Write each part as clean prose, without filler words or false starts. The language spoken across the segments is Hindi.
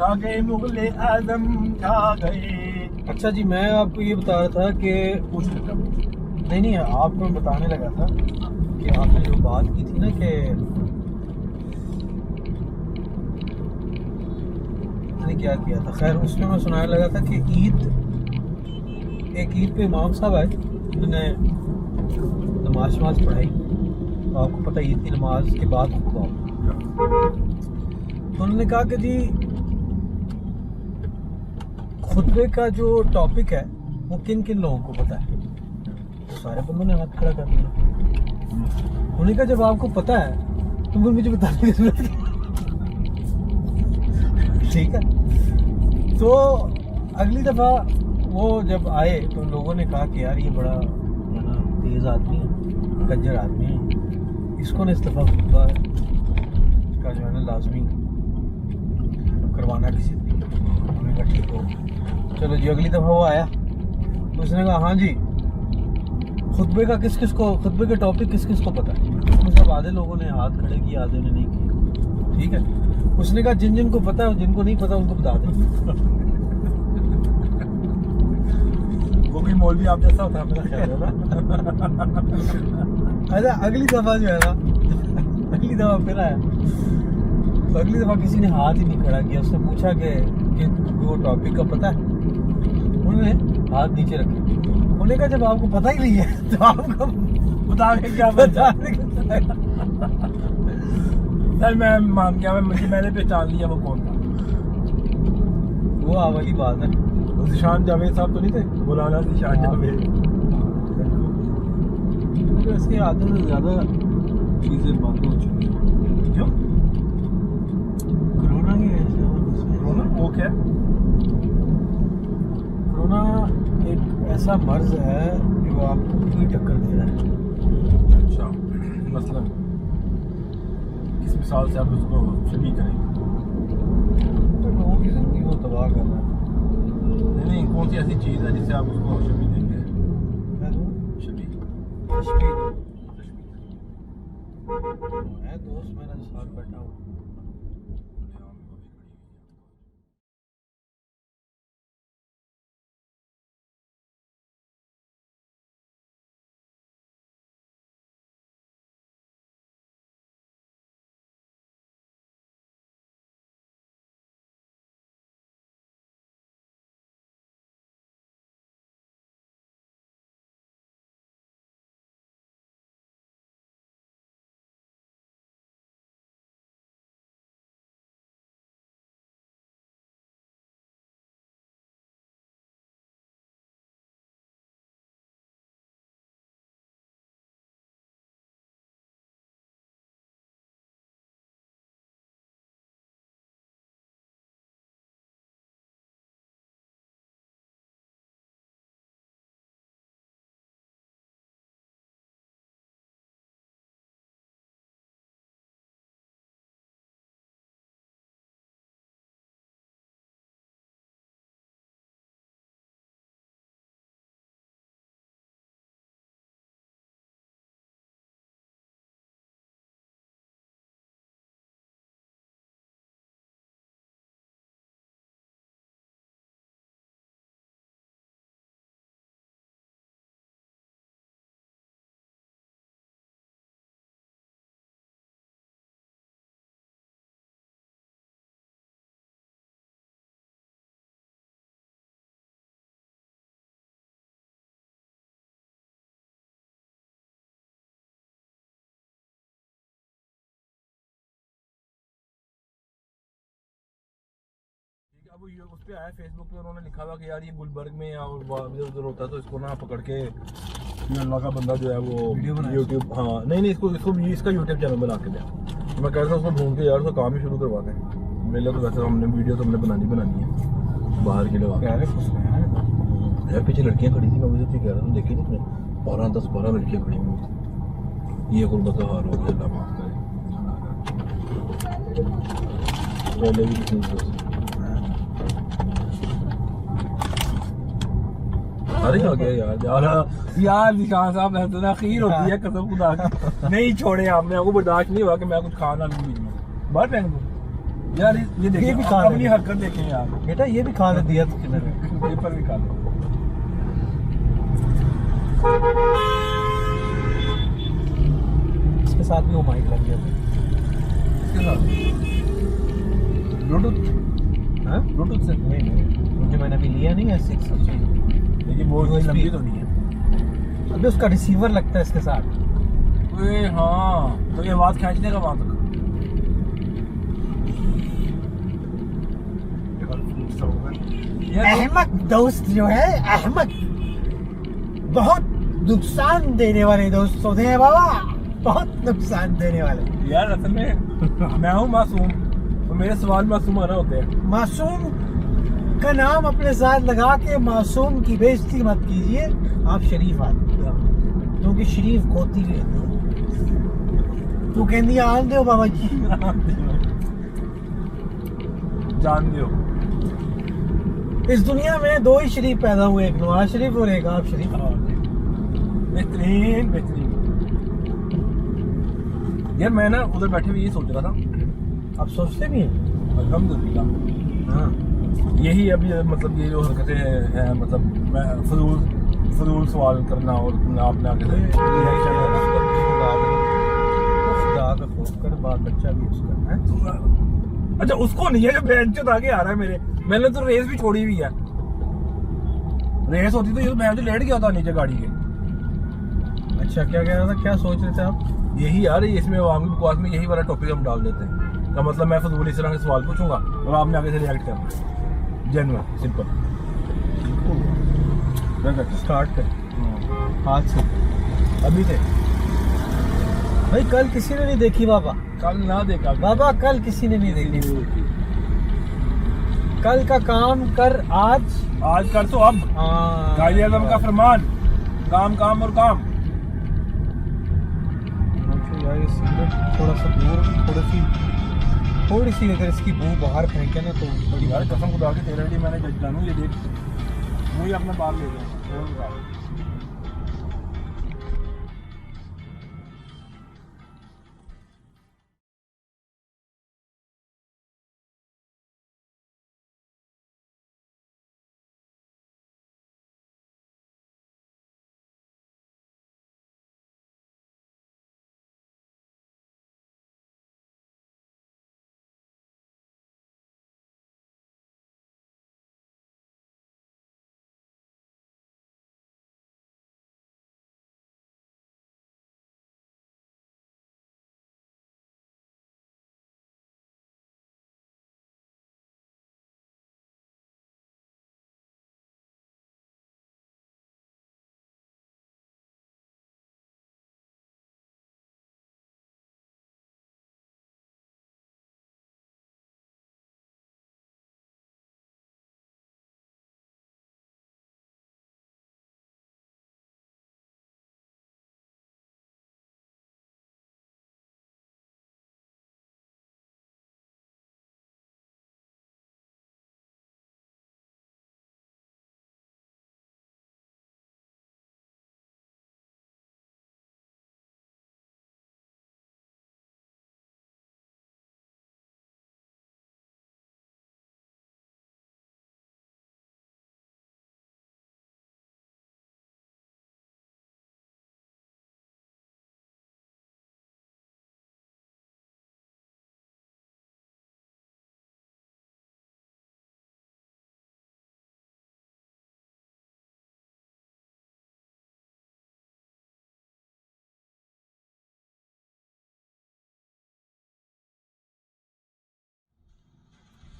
छा गए मुगले आजम छा गए। अच्छा जी, मैं आपको ये बता रहा था कि नहीं आपको मैं बताने लगा था कि आपने जो बात की थी ना कि मैंने क्या किया था, खैर उसमें मैं सुनाने लगा था कि एक ईद पे इमाम साहब आए, उन्होंने नमाज पढ़ाई। तो आपको पता ईद की नमाज के बाद खुतबा होगा। तो उन्होंने कहा कि जी खुतबे का जो टॉपिक है वो किन किन लोगों को पता है। तो सारे बंदों ने हाथ खड़ा कर दिया। उन्होंने कहा जब आपको पता है तो फिर मुझे बताने की जरूरत है। ठीक है, तो अगली दफा वो जब आए तो लोगों ने कहा कि यार ये बड़ा है ना तेज आदमी है, कज्जर आदमी है, इसको ना इस दफा खुतबा का जो है ना लाजमी करवाना किसी दिन। उन्होंने कहा ठीक हो। चलो जी, अगली दफा वो आया तो उसने कहा हाँ जी खुतबे के टॉपिक किस किस को पता है। उसमें सब आधे लोगों ने हाथ खड़े किए, आधे ने नहीं किए। ठीक है, उसने कहा जिन जिनको पता है, जिनको नहीं पता उनको बता दें। वो भी मौलवी आप जैसा होता है मेरा ख्याल है ना। अच्छा, अगली दफा जो है ना, अगली दफा फिर आया तो अगली दफा किसी ने हाथ ही नहीं खड़ा किया। उसने पूछा कि वो टॉपिक का पता है। उन्होंने हाथ नीचे रखे। उन्होंने कहा जब आपको पता ही नहीं है तो आपको बता के क्या बता। सर मैं मान गया, मैंने पहचान लिया वो कौन था। वो वाली बात है। जिशान जावेद साहब तो नहीं थे, मौलाना जिशान जावेद। इसके आधे से ज्यादा चीजें बंद हो चुकी हैं। क्यों? कोरोना की वजह से। कोरोना वो क्या है? कोरोना एक ऐसा मर्ज है जो आपको पूरी टक्कर दे रहा है। अच्छा, मतलब किस मिसाल से आप उसको शबीह करेंगे? तो लोगों की जिंदगी को तबाह कर रहा है। नहीं, कौन सी ऐसी चीज़ है जिससे आप उसको शबीह देंगे? शबीह है दोस्त मेरा जो साथ बैठा हुआ। अब उस पे आया फेसबुक पे, उन्होंने लिखा हुआ कि यार ये गुलबर्ग में या इधर उधर होता है तो इसको ना पकड़ के अल्लाह का बंदा जो है वो यूट्यूब, हाँ नहीं इसको इसका यूट्यूब चैनल बना के दिया। मैं कह रहा था उसको ढूंढ के यार उसका काम ही शुरू करवा दें। मेरे तो वैसे हमने वीडियो तो हमने बनानी है बाहर के लिए। यार पीछे लड़कियाँ खड़ी थी, मैं मुझे कह रहा था देखी नहीं, 12 लड़कियाँ खड़ी हुई थी। ये गुरबत हाल हो गया, अल्लाह माफ करे। पहले भी कितनी अरे हो गया यार निशान साहब ऐसा ना खीर होती है कसम खुदा की। नहीं छोड़े आपने, आपको बर्दाश्त नहीं हुआ कि मैं कुछ खाना नहीं बीच में बाहर फेंक दूँ। यार ये देखिए भी खा अपनी ले। हरकत देखें यार, बेटा ये भी खा ले दिया तो मैंने। पेपर भी खा लो। इसके साथ भी वो माइक लग गया था। इसके साथ ब्लूटूथ, हाँ ब्लूटूथ से नहीं मुझे मैंने अभी लिया नहीं है 6 लेकिन वो USB लंबी तो नहीं है। अभी उसका रिसीवर लगता है इसके साथ। ओए हाँ, तो ये आवाज खींच देगा वहां तक। अहमक दोस्त जो है अहमक, बहुत नुकसान देने वाले दोस्त होते हैं बाबा, बहुत नुकसान देने वाले। यार असल में मैं हूँ मासूम, तो मेरे सवाल मासूमाना होते हैं। मासूम का नाम अपने साथ लगा के मासूम की बेइज्जती मत कीजिए। आप शरीफ आदमी हो, क्योंकि शरीफ खोती भी रहती है। तू कहती है आन दो बाबा जी। जान दो, इस दुनिया में 2 ही शरीफ पैदा हुए, एक नवाज शरीफ और एक आप शरीफ। बेहतरीन बेहतरीन। यार मैं ना उधर बैठे हुए ये सोच रहा था, आप सोचते भी हैं? अल्हम्दुलिल्लाह हाँ यही अभी मतलब ये जो हरकतें हैं, मतलब मैं फजूल सवाल करना और अपने आगे से रिएक्शन देना। खुदा का खौफ कर, बाल बच्चा भी उसका है। अच्छा उसको नहीं है जो बेंच आगे आ रहा है मेरे, मैंने तो रेस भी छोड़ी हुई है। रेस होती तो ये मैं तो लेट गया था नीचे गाड़ी के। अच्छा क्या कह रहा था, क्या सोच रहे थे आप? यही यार इसमें आवाम की बकवास में यही वाला टॉपिक हम डाल देते हैं। का मतलब मैं फजूल इस तरह के सवाल पूछूंगा और आपने आगे से रिएक्ट करना, जेन्युइन सिंपल। स्टार्ट कर आज से। अभी से भाई कल किसी ने नहीं देखी बाबा, कल ना देखा बाबा कल किसी ने नहीं देखी। कल का काम कर आज कर तो अब कायदे आज़म का फरमान, काम काम और काम। यार ये सिगरेट थोड़ा सा दूर, थोड़ी सी अगर इसकी बू बाहर फेंके ना तो बड़ी यार कसम खुदा के तेरे लिए मैंने जज जानू, ये देख मुझे अपना बाल ले गया।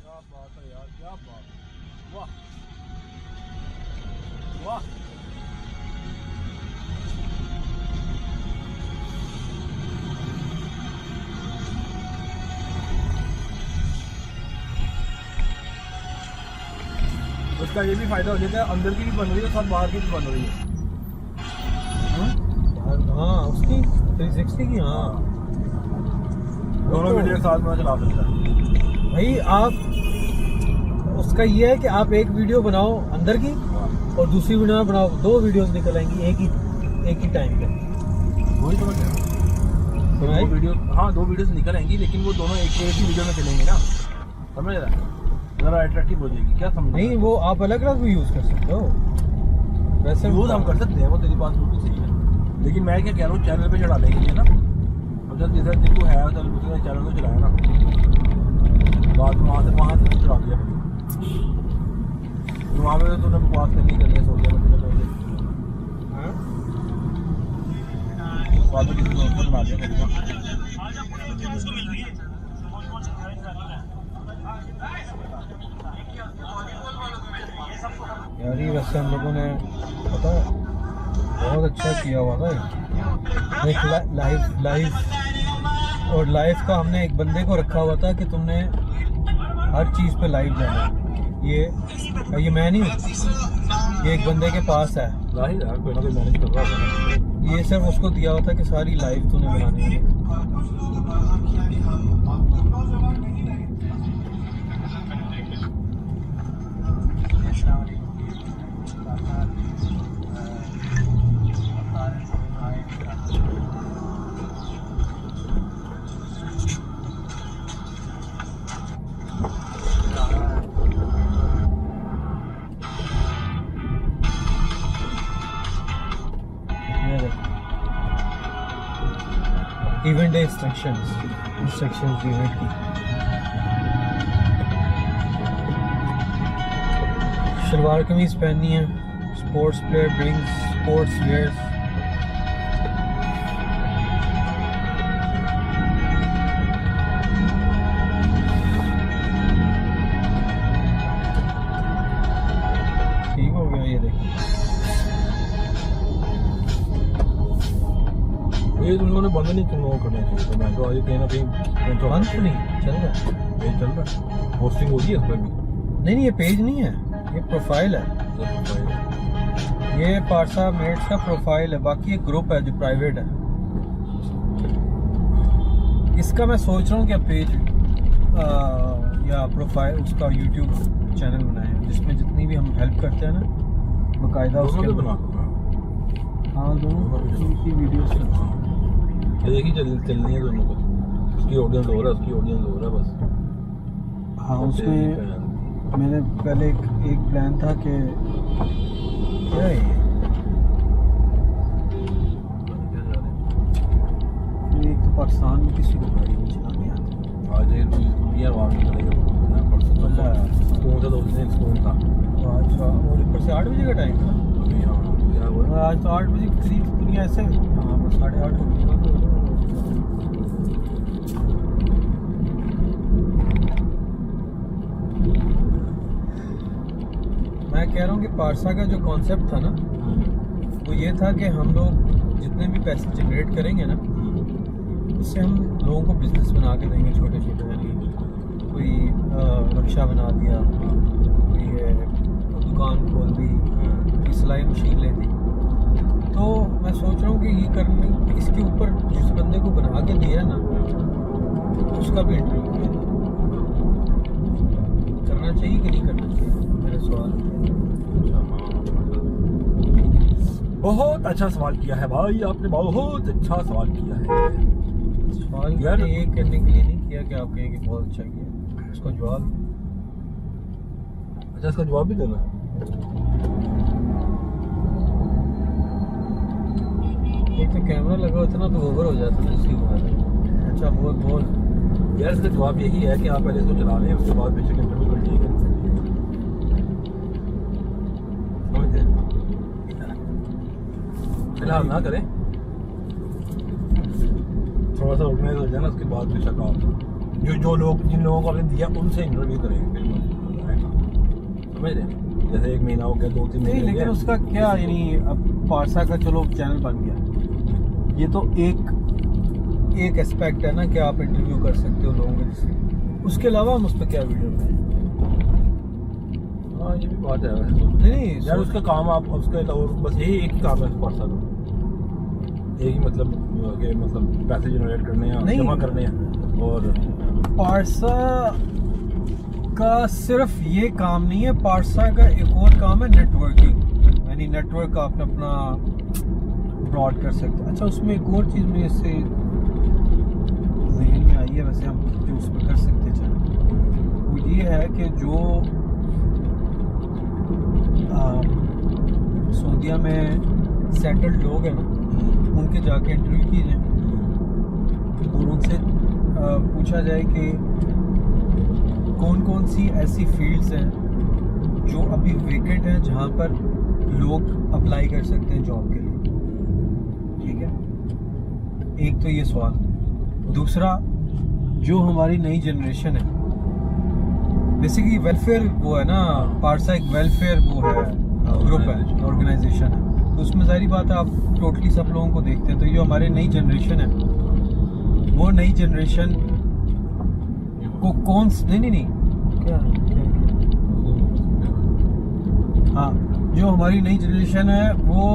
क्या बात है यार, क्या बात, वाह वाह। उसका ये भी फायदा हो जाता है, अंदर की भी बन रही है साथ बाहर की भी बन रही है। हाँ उसकी 360 की। हाँ दोनों वीडियो साथ में चला सकता है भाई। आप उसका ये है कि आप एक वीडियो बनाओ अंदर की और दूसरी वीडियो बनाओ, 2 वीडियोस निकल आएंगी एक ही टाइम पे। वही समझ रहे हो? दो वीडियो, हाँ 2 वीडियोस निकल आएंगी, लेकिन वो दोनों एक ही वीडियो में चलेंगे ना। समझ रहा है, ज़रा अट्रैक्टिव हो जाएगी। क्या समझ नहीं वो आप अलग अलग भी यूज़ कर सकते हो, वैसे यूज़ हम कर सकते हैं, वो तेरी बात बिल्कुल सही है, लेकिन मैं क्या कह रहा हूँ चैनल पे चढ़ाने के लिए ना, अब जब जैसा जिनको है चल उसने चैनल को चलाया ना, बाद में वहाँ से चढ़ा दिया, वहाँ पे तो तूने बकवास करनी है सोच लिया मैं तुझे बाद में किसी दोस्त को बना दिया करूँगा। यार ये वैसे हम लोगों ने पता है बहुत अच्छा किया हुआ था, एक लाइव और लाइव का हमने एक बंदे को रखा हुआ था कि तुमने हर चीज़ पे लाइव जाना है। ये मैं नहीं हूँ, ये एक बंदे के पास है, जाहिर है कोई ना कोई मैनेज कर रहा है। ये सिर्फ उसको दिया हुआ था कि सारी लाइव तूने बनानी है। इवेंट डे इंस्ट्रक्शंस इवेंट की। शलवार कमीज पहननी है, sports player brings sports wears. ठीक हो गया, ये देखिए ये तुम लोगों ने बंद नहीं तुम लोगों को करना चाहिए, तो मैं तो आज कहीं ना कहीं बंद तो नहीं चल रहा, ये चल रहा है, पोस्टिंग हो रही है इस पर भी। नहीं ये पेज नहीं है, ये प्रोफाइल है, ये पारसा मेट्स का प्रोफाइल है, बाकी एक ग्रुप है जो प्राइवेट है। इसका मैं सोच रहा हूँ क्या पेज या प्रोफाइल उसका यूट्यूब चैनल बनाए जिसमें जितनी भी हम हेल्प करते हैं ना बाकायदा उसके बना हाँ दोनों की वीडियोस ये देखिए चलनी है दोनों को, उसकी ऑडियंस हो रहा है, उसकी ऑडियंस हो रहा है बस। हाँ उसमें मैंने पहले एक प्लान था कि क्या है ये, एक तो पाकिस्तान में किसी को गाड़ी नहीं चलानी आती, आज ये आवाम नहीं चलेगा, परसों था तो उस दिन स्कूल था, अच्छा और ऊपर से 8 बजे का टाइम था अभी हाँ आज तो 8 बजे के करीब दुनिया ऐसे हाँ बस 8:30 हो गई। मैं कह रहा हूँ कि पारसा का जो कॉन्सेप्ट था ना वो ये था कि हम लोग जितने भी पैसे जनरेट करेंगे ना उससे हम लोगों को बिजनेस बना के देंगे, छोटे छोटे, यानी कोई रक्षा बना दिया, कोई दुकान खोल दी, कोई सिलाई मशीन ले दी। तो मैं सोच रहा हूँ कि ये करने इसके ऊपर जिस बंदे को बना के दिया ना उसका भी इंटरव्यू किया करना चाहिए कि नहीं करना चाहिए, मेरा सवाल। बहुत अच्छा सवाल किया है भाई आपने, बहुत अच्छा सवाल किया है। सवाल यार ये करने के लिए नहीं किया कि आप कहें कि बहुत अच्छा किया, उसका जवाब अच्छा इसका जवाब भी देना है। एक तो कैमरा लगा होता ना तो ओवर हो जाता ना इसी बात है। अच्छा बोल यार इसका जवाब यही है कि आप पहले इसको चला लें, उसके बाद बेशक इंटरव्यू कर लीजिएगा, समझते हैं, फिलहाल ना करें, थोड़ा सा ऑर्गेनाइज हो जाए ना उसके बाद बेशक आप जो लोग जिन लोगों को आपने दिया उनसे इंटरव्यू करेंगे, समझ रहे हैं, जैसे 1 महीना हो गया 2-3 महीने, नहीं लेकिन उसका क्या यानी अब पारसा का चलो चैनल बन गया, ये तो एक एस्पेक्ट है ना कि आप इंटरव्यू कर सकते हो लोगों को, जिससे उसके अलावा हम उस पर क्या वीडियो बनाएं। हाँ ये भी बात है, नहीं यार उसका काम आप उसका और बस यही एक ही काम है पारसा का, एक ही मतलब कि मतलब पैसे जनरेट करने हैं, जमा करने हैं, और पारसा का सिर्फ ये काम नहीं है, पारसा का एक और काम है नेटवर्किंग, यानी नेटवर्क आप अपना ब्रॉड कर सकते हैं। अच्छा उसमें एक और चीज़ मेरे से जहन में आई है, वैसे हम जो उस पर कर सकते हैं वो ये है कि जो सऊदीया में सेटल्ड लोग हैं ना, उनके जाके इंटरव्यू किए जाए और उनसे पूछा जाए कि कौन कौन सी ऐसी फील्ड्स हैं जो अभी वेकेंट हैं जहाँ पर लोग अप्लाई कर सकते हैं जॉब के लिए। ठीक है, एक तो ये सवाल। दूसरा, जो हमारी नई जनरेशन है, बेसिकली वेलफेयर वो है ना, पारसा एक वेलफेयर वो है, ग्रुप है, ऑर्गेनाइजेशन है, तो उसमें जाहिर बात है आप टोटली सब लोगों को देखते हैं। तो जो हमारी नई जनरेशन है, वो नई जनरेशन को कौन नहीं क्या हाँ, जो हमारी नई जनरेशन है वो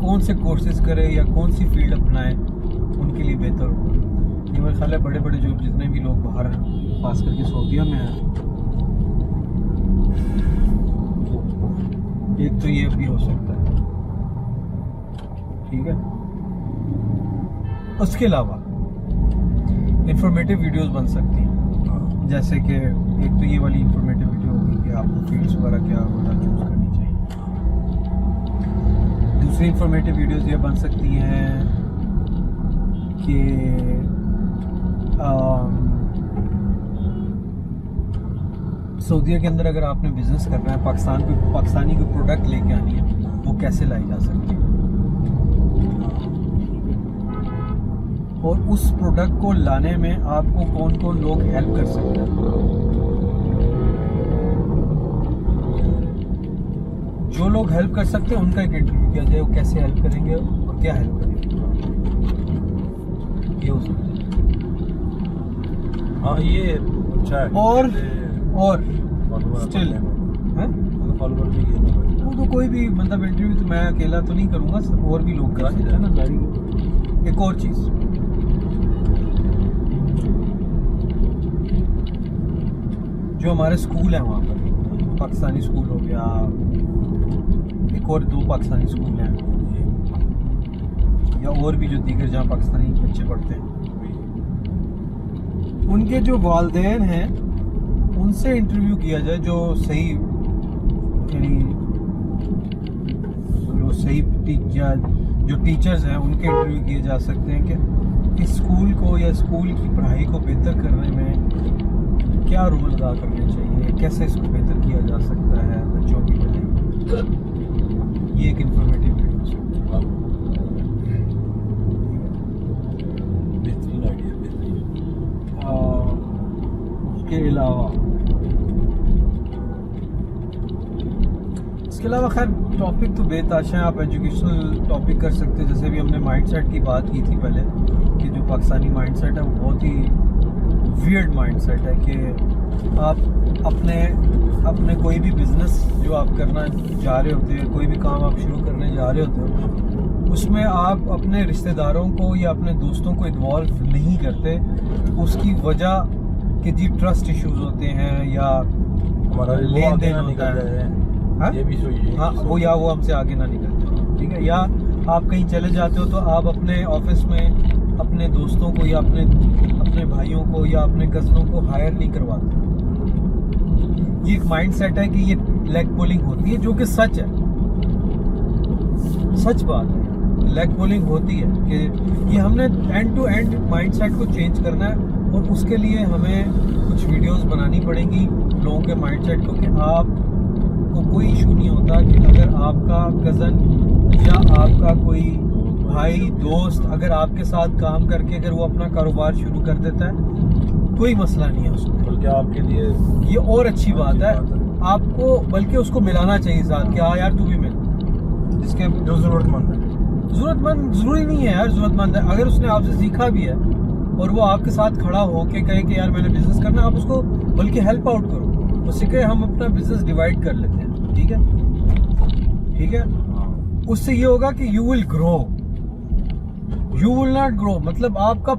कौन से कोर्सेज करे या कौन सी फील्ड अपनाए उनके लिए बेहतर होगा। ये मेरे ख्याल है बड़े बड़े जो जितने भी लोग बाहर हैं, खास करके सऊदीया में हैं, एक तो ये भी हो सकता है। ठीक है, उसके अलावा इंफॉर्मेटिव वीडियोस बन सकती हैं, जैसे कि एक तो ये वाली इंफॉर्मेटिव वीडियो होगी कि आपको फील्ड्स वगैरह क्या होगा चूज करनी चाहिए। दूसरी इंफॉर्मेटिव वीडियोस ये बन सकती हैं कि सऊदीया के अंदर अगर आपने बिजनेस करना है, पाकिस्तानी कोई प्रोडक्ट लेके आनी है, वो कैसे लाई जा सकती है, और उस प्रोडक्ट को लाने में आपको कौन कौन लोग हेल्प कर सकते हैं। जो लोग हेल्प कर सकते हैं उनका एक इंटरव्यू किया जाए, वो कैसे हेल्प करेंगे और क्या हेल्प करेंगे, ये हो सकता है। हाँ, ये अच्छा है। और स्टिल फॉलोवर भी किया, वो तो कोई भी मतलब इंटरव्यू तो मैं अकेला तो नहीं करूँगा, सब और भी लोग कर सकते हैं ना गाड़ी। एक और चीज़, जो हमारे स्कूल हैं वहाँ पर, पाकिस्तानी स्कूल हो गया, एक और 2 पाकिस्तानी स्कूल हैं, या और भी जो दीगर जहाँ पाकिस्तानी बच्चे पढ़ते हैं, उनके जो वालिदैन हैं उनसे इंटरव्यू किया जाए, जो सही यानी जो सही जो टीचर्स हैं उनके इंटरव्यू किए जा सकते हैं कि इस स्कूल को या स्कूल की पढ़ाई को बेहतर करने में क्या रोल अदा करने चाहिए, कैसे इसको बेहतर किया जा सकता है बच्चों की पढ़ाई। ये एक इंफॉर्मेटिव वीडियो है। बेहतरीन आइडिया, बेहतरीन। उसके अलावा खैर टॉपिक तो बेताशा है, आप एजुकेशनल टॉपिक कर सकते हैं। जैसे भी हमने माइंडसेट की बात की थी पहले, कि जो पाकिस्तानी माइंडसेट है वो बहुत ही वियर्ड माइंडसेट है कि आप अपने कोई भी बिजनेस जो आप करना जा रहे होते हैं, कोई भी काम आप शुरू करने जा रहे होते हो, उसमें आप अपने रिश्तेदारों को या अपने दोस्तों को इन्वॉल्व नहीं करते। उसकी वजह कि जी ट्रस्ट इश्यूज होते हैं या हमारा लेन देन होता है, ये भी सोचिए। हाँ, वो हमसे आगे ना निकलते। ठीक है, या आप कहीं चले जाते हो तो आप अपने ऑफिस में अपने दोस्तों को या अपने भाइयों को या अपने कजनों को हायर नहीं करवाते। ये एक माइंडसेट है कि ये लेग पुलिंग होती है, जो कि सच है, सच बात है। लेग पुलिंग होती है कि ये हमने एंड टू एंड माइंडसेट को चेंज करना है, और उसके लिए हमें कुछ वीडियोस बनानी पड़ेंगी लोगों के माइंडसेट को, कि आपको कोई इशू नहीं होता कि अगर आपका कज़न या आपका कोई भाई दोस्त अगर आपके साथ काम करके अगर वो अपना कारोबार शुरू कर देता है, कोई मसला नहीं है उसमें, बल्कि आपके लिए ये और अच्छी बात है। आपको बल्कि उसको मिलाना चाहिए साथ कि हाँ यार तू भी मिल, जिसके जो जरूरतमंद है। जरूरतमंद जरूरी नहीं है यार, जरूरतमंद है अगर उसने आपसे सीखा भी है और वो आपके साथ खड़ा हो के कहे कि यार मैंने बिजनेस करना, आप उसको बल्कि हेल्प आउट करो, उससे कहे हम अपना बिजनेस डिवाइड कर लेते हैं। ठीक है, ठीक है, उससे ये होगा कि you will grow, you will not grow, मतलब आपका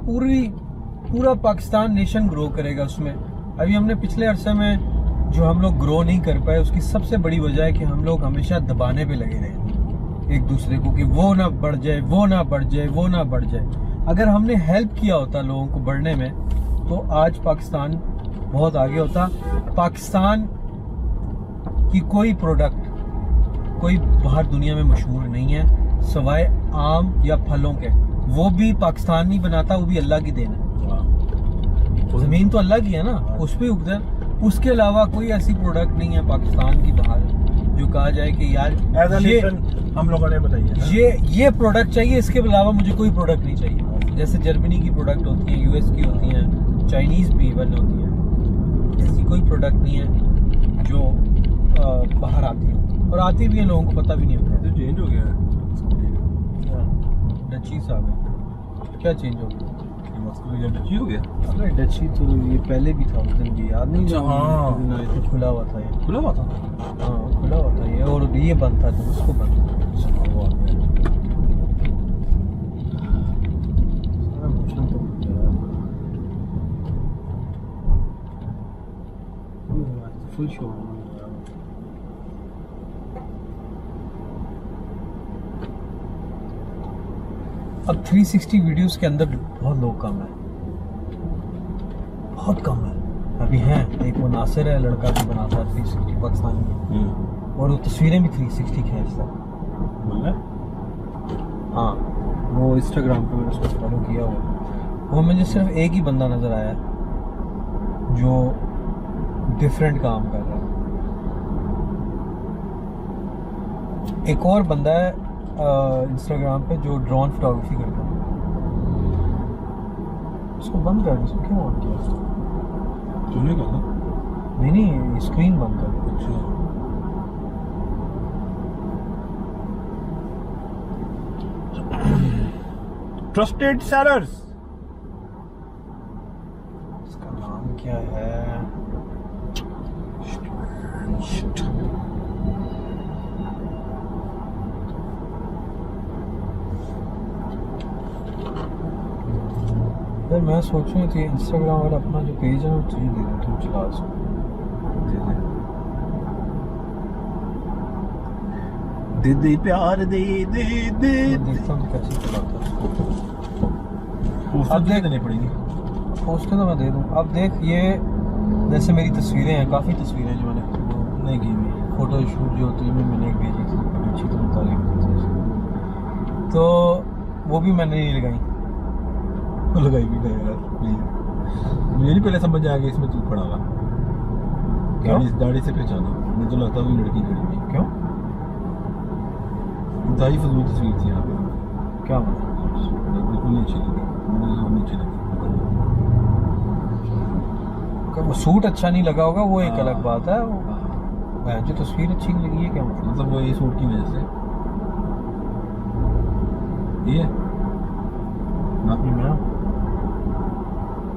पूरा पाकिस्तान नेशन ग्रो करेगा उसमें। अभी हमने पिछले अरसे में जो हम लोग ग्रो नहीं कर पाए, उसकी सबसे बड़ी वजह है कि हम लोग हमेशा दबाने पे लगे रहे एक दूसरे को कि वो ना बढ़ जाए, वो ना बढ़ जाए, वो ना बढ़ जाए। अगर हमने हेल्प किया होता लोगों को बढ़ने में, तो आज पाकिस्तान बहुत आगे होता। पाकिस्तान की कोई प्रोडक्ट कोई बाहर दुनिया में मशहूर नहीं है सवाए आम या फलों के, वो भी पाकिस्तान नहीं बनाता, वो भी अल्लाह की देन है। जमीन तो अल्लाह की है ना, उस पे उगता है। उसके अलावा कोई ऐसी प्रोडक्ट नहीं है पाकिस्तान की बाहर जो कहा जाए कि यार हम लोगों ने बताइए ये प्रोडक्ट चाहिए, इसके अलावा मुझे कोई प्रोडक्ट नहीं चाहिए। जैसे जर्मनी की प्रोडक्ट होती है, यूएस की होती हैं, चाइनीज भी इवन होती है, ऐसी कोई प्रोडक्ट नहीं है जो बाहर आती है, और आती भी है लोगों को पता भी नहीं होता। तो चेंज हो गया है डची साहब क्या चेंज हो गया? डची हो गया। अरे डची तो ये पहले भी था, उस दिन भी याद नहीं? अच्छा, हाँ। तो खुला हुआ था ये, खुला हुआ था। हाँ खुला हुआ था ये, और ये बंद था तो उसको बंद था। फुल शो अब 360 वीडियोस के अंदर बहुत लोग कम है, बहुत कम है। अभी हैं, एक वो नासिर है लड़का जो बनाता है 360 पाकिस्तानी में, और वो तस्वीरें भी 360 खींचता है। हाँ वो इंस्टाग्राम पे मैंने उसको फॉलो किया हुआ, वो मुझे सिर्फ एक ही बंदा नज़र आया जो डिफरेंट काम कर रहा है। एक और बंदा है इंस्टाग्राम पे जो ड्रोन फोटोग्राफी करता है, उसको बंद कर दो। क्यों ऑन किया? तुमने कहा? नहीं स्क्रीन बंद कर दो। अच्छा ट्रस्टेड सेलर्स, इसका नाम क्या है? यार मैं सोच रही थी इंस्टाग्राम वाला अपना जो पेज है ना तुझे दे दो, तुम चला सको। दे दे प्यार दे दे दे देखता हूँ कैसे चलाता है। अब देख देनी पड़ेगी। पोस्ट तो मैं दे दूँ। अब देख ये जैसे मेरी तस्वीरें हैं, काफ़ी तस्वीरें जो मैंने नहीं की हुई, फोटो शूट जो होती है मैंने एक भेजी थी, अच्छी तो तारीफ की थी, तो वो भी मैंने नहीं लगाई। लगाई भी नहीं यार, मुझे नहीं पहले समझ आया कि इसमें तू खड़ा हुआ। दाढ़ी से पहचाना, मुझे तो लगता है वो लड़की खड़ी थी। क्यों? दाई फजूल तस्वीर थी यहाँ पे। क्या मतलब? बिल्कुल नहीं अच्छी लगी, मुझे नहीं अच्छी लगी। वो सूट अच्छा नहीं लगा होगा, वो एक हाँ। अलग बात है। जो तस्वीर अच्छी नहीं लगी है क्या मतलब वो ये सूट की वजह से ये ना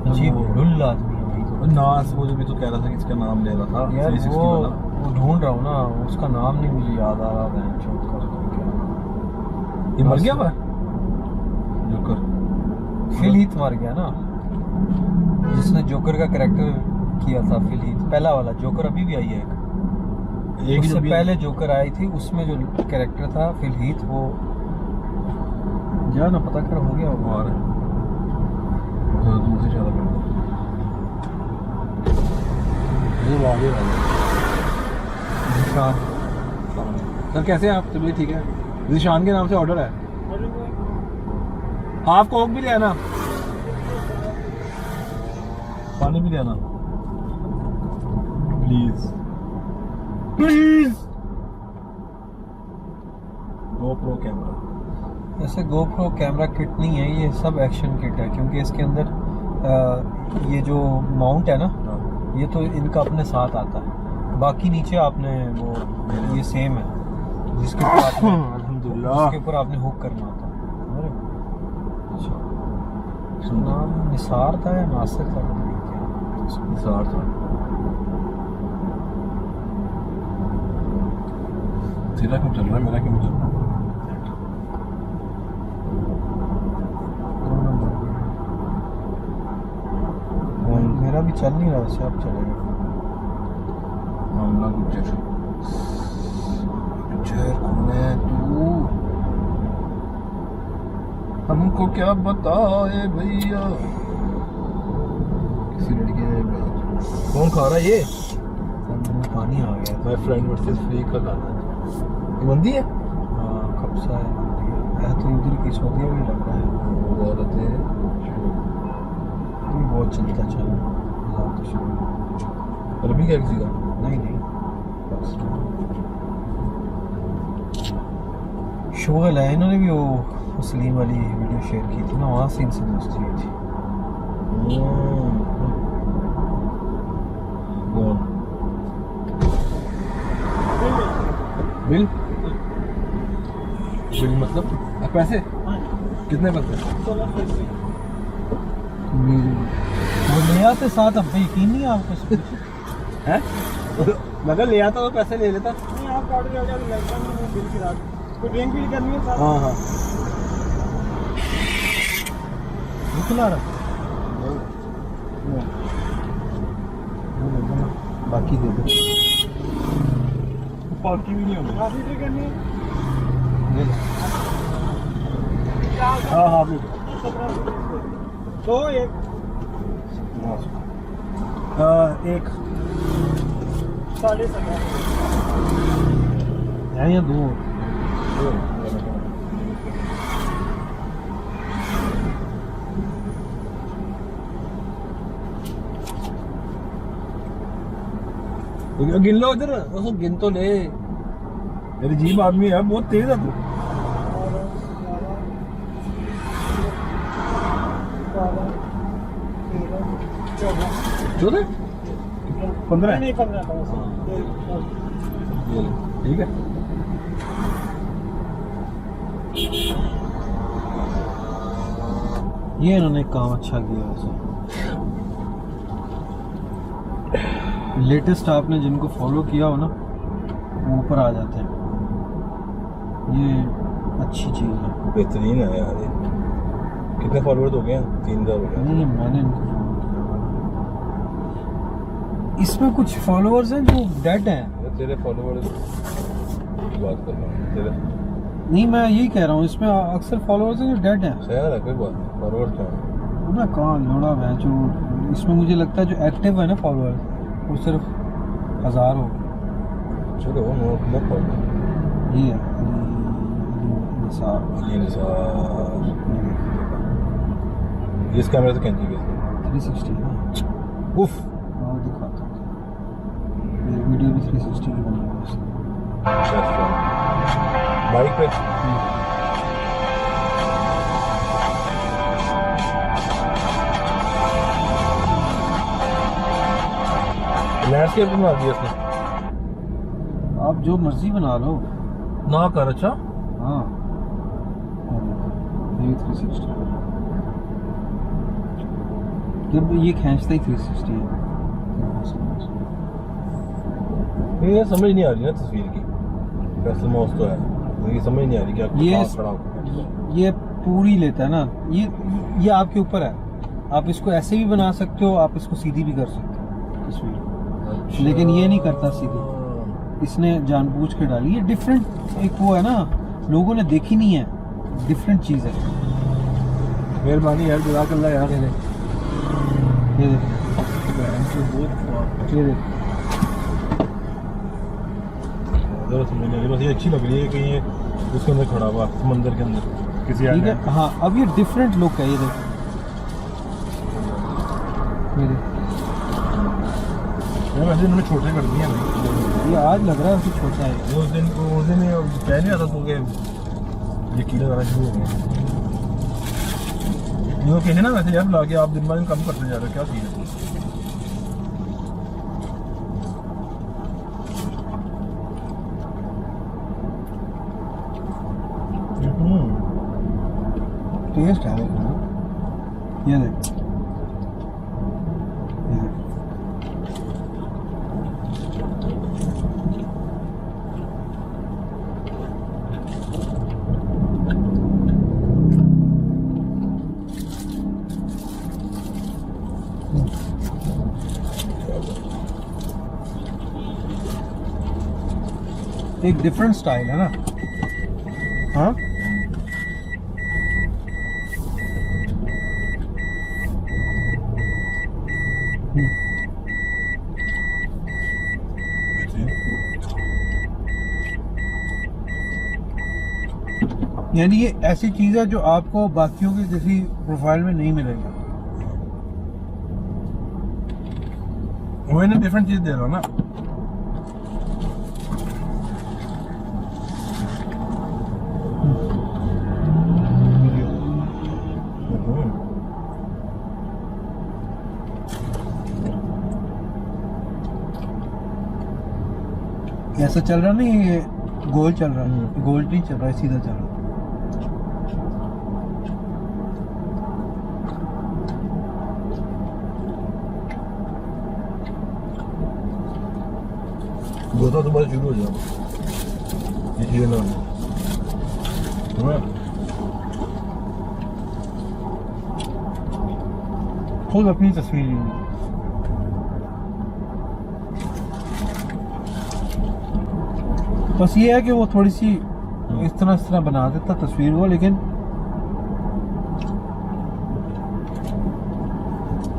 अजीब लुल्ल आदमी है भाई। नास, वो जो भी तो कह रहा था कि इसका नाम ले रहा था यार 360 वो वाला। ढूंढ रहा हूँ ना, उसका नाम नहीं मुझे याद आ रहा। ये मर गया हुआ जोकर? फिल हीथ मर गया ना, जिसने जोकर का कैरेक्टर किया था। फिल हीथ पहला वाला जोकर अभी भी आई है एक उससे पहले जोकर आई थी, उसमें जो कैरेक्टर था फिल हीथ, वो जा ना पता कर हो गया वो। दूर से ज़्यादा सर कैसे हैं आप? तबीयत ठीक है? जिशान के नाम से ऑर्डर है, हाफ कोक भी ले आना, पानी भी ले आना प्लीज प्लीज। GoPro कैमरा, ऐसे GoPro कैमरा किट नहीं है, ये सब एक्शन किट है, क्योंकि इसके अंदर ये जो माउंट है ना, ये तो इनका अपने साथ आता है। बाकी नीचे आपने वो ये सेम है, जिसके ऊपर आपने जिसके ऊपर आपने हुक करना होता है। अच्छा नाम निसार था या नासिर था? निसार था। तेरा क्यों चल रहा है, मेरा क्यों चल रहा है? मेरा भी चल नहीं रहा वैसे, अब चलेगा। मामला गुज्जर कौन है तू, हमको क्या बताए भैया। किसी लड़के कौन खा रहा है ये? पानी आ गया। माय फ्रेंड वर्सेस फ्री का गाना ये बंदी है। हाँ कब्जा है तो उधर की सऊदीया में लग रहा है। वो औरत है ये बहुत चलता चला मजाक तो शुरू और भी क्या किसी का नहीं शोगल है। इन्होंने भी वो सलीम वाली वीडियो शेयर की थी ना, वहाँ से इनसे दोस्ती हुई थी। बिल बिल मतलब पैसे कितने पैसे? वो ले आते साथ, अब पे यकीन नहीं है आपको सब कुछ हैं? मगर ले आता तो पैसे ले लेता। नहीं आप ऑर्डर कर जाओ लगता नहीं बिल की रात कोई ड्रिंक भी करनी है साथ। हाँ हाँ निकला रहा बाकी दे दो। पार्टी भी नहीं होगी। हाफ लीटर करनी है ले लो। हाँ हाँ भी 17 तो एक एक 17.5 है या दो? गिन लो इधर, उसको गिन तो ले। मेरी जीप आदमी है, बहुत तेज है तू। 14 15 नहीं 15 ठीक है। ये इन्होंने काम अच्छा किया वैसे। लेटेस्ट आपने जिनको फॉलो किया हो ना वो ऊपर आ जाते हैं, ये अच्छी चीज़ है। बेहतरीन है यार ये। कितने फॉलोअर्स हो गए हैं? 3000 हो गए। नहीं मैंने इनको follow किया। इसमें कुछ फॉलोअर्स हैं जो डेड हैं। तेरे फॉलोअर्स की बात कर रहा हूँ तेरे। नहीं मैं यही कह रहा हूँ, इसमें अक्सर फॉलोअर्स हैं जो डेड हैं। खैर है कोई बात नहीं, फॉलोअर्स क्या है? मैं कहाँ लोड़ा है जो इसमें मुझे लगता है जो एक्टिव है ना फॉलोअर्स वो सिर्फ 1000 हो। चलो नो प्रॉब्लम। ये है ये निसार इस कैमरे से कैंची गई 360 है ना। उफ और दिखाता हूँ ये वीडियो भी 360 की बनी है इसमें। बाइक पे लैंडस्केप बना दिया उसने। आप जो मर्जी बना लो ना कर। अच्छा हाँ ये 360 जब ये खींचता ही 360 है। ये समझ नहीं आ रही ना तस्वीर की। वैसे मौज तो है लेकिन समझ नहीं आ रही कि ये आप खड़ा हो। ये पूरी लेता है ना, ये आपके ऊपर है। आप इसको ऐसे भी बना सकते हो, आप इसको सीधी भी कर सकते हो तस्वीर। अच्छा। लेकिन ये नहीं करता सीधी, इसने जानबूझ के डाली। ये डिफरेंट एक वो है ना, लोगों ने देखी नहीं है, डिफरेंट चीज़ है। मेहरबानी यार, जज़ाकल्लाह यार। ये देख ये देख ज़रा समझ नहीं आ रही, बस ये अच्छी लग रही है कि ये उसके अंदर खड़ा हुआ समंदर के अंदर किसी ठीक है। हाँ अब ये डिफरेंट लुक है। ये देख ये देख वैसे इन्होंने छोटे कर दिए हैं। ये आज लग रहा है उससे छोटा है। उस दिन कह नहीं आता तो कि ये कीड़े ज़रा शुरू हो गए। ये कहे ना वैसे यार लाके आप दिन ब दिन कम करते जा रहे हो, क्या चीज़ है? टेस्ट है ना। ये देख ये देख एक डिफरेंट स्टाइल है ना। हाँ यानी ये ऐसी चीज़ है जो आपको बाकियों की किसी प्रोफाइल में नहीं मिलेगी। वो इन्हें डिफरेंट चीज दे रहा ना। ऐसा चल रहा नहीं, ये गोल चल रहा है, गोल नहीं चल रहा है, सीधा चल रहा है। गोता तो बस शुरू हो जाओ ये चीजें लगाना। खुद अपनी तस्वीर ली। बस ये है कि वो थोड़ी सी इस तरह बना देता तस्वीर को, लेकिन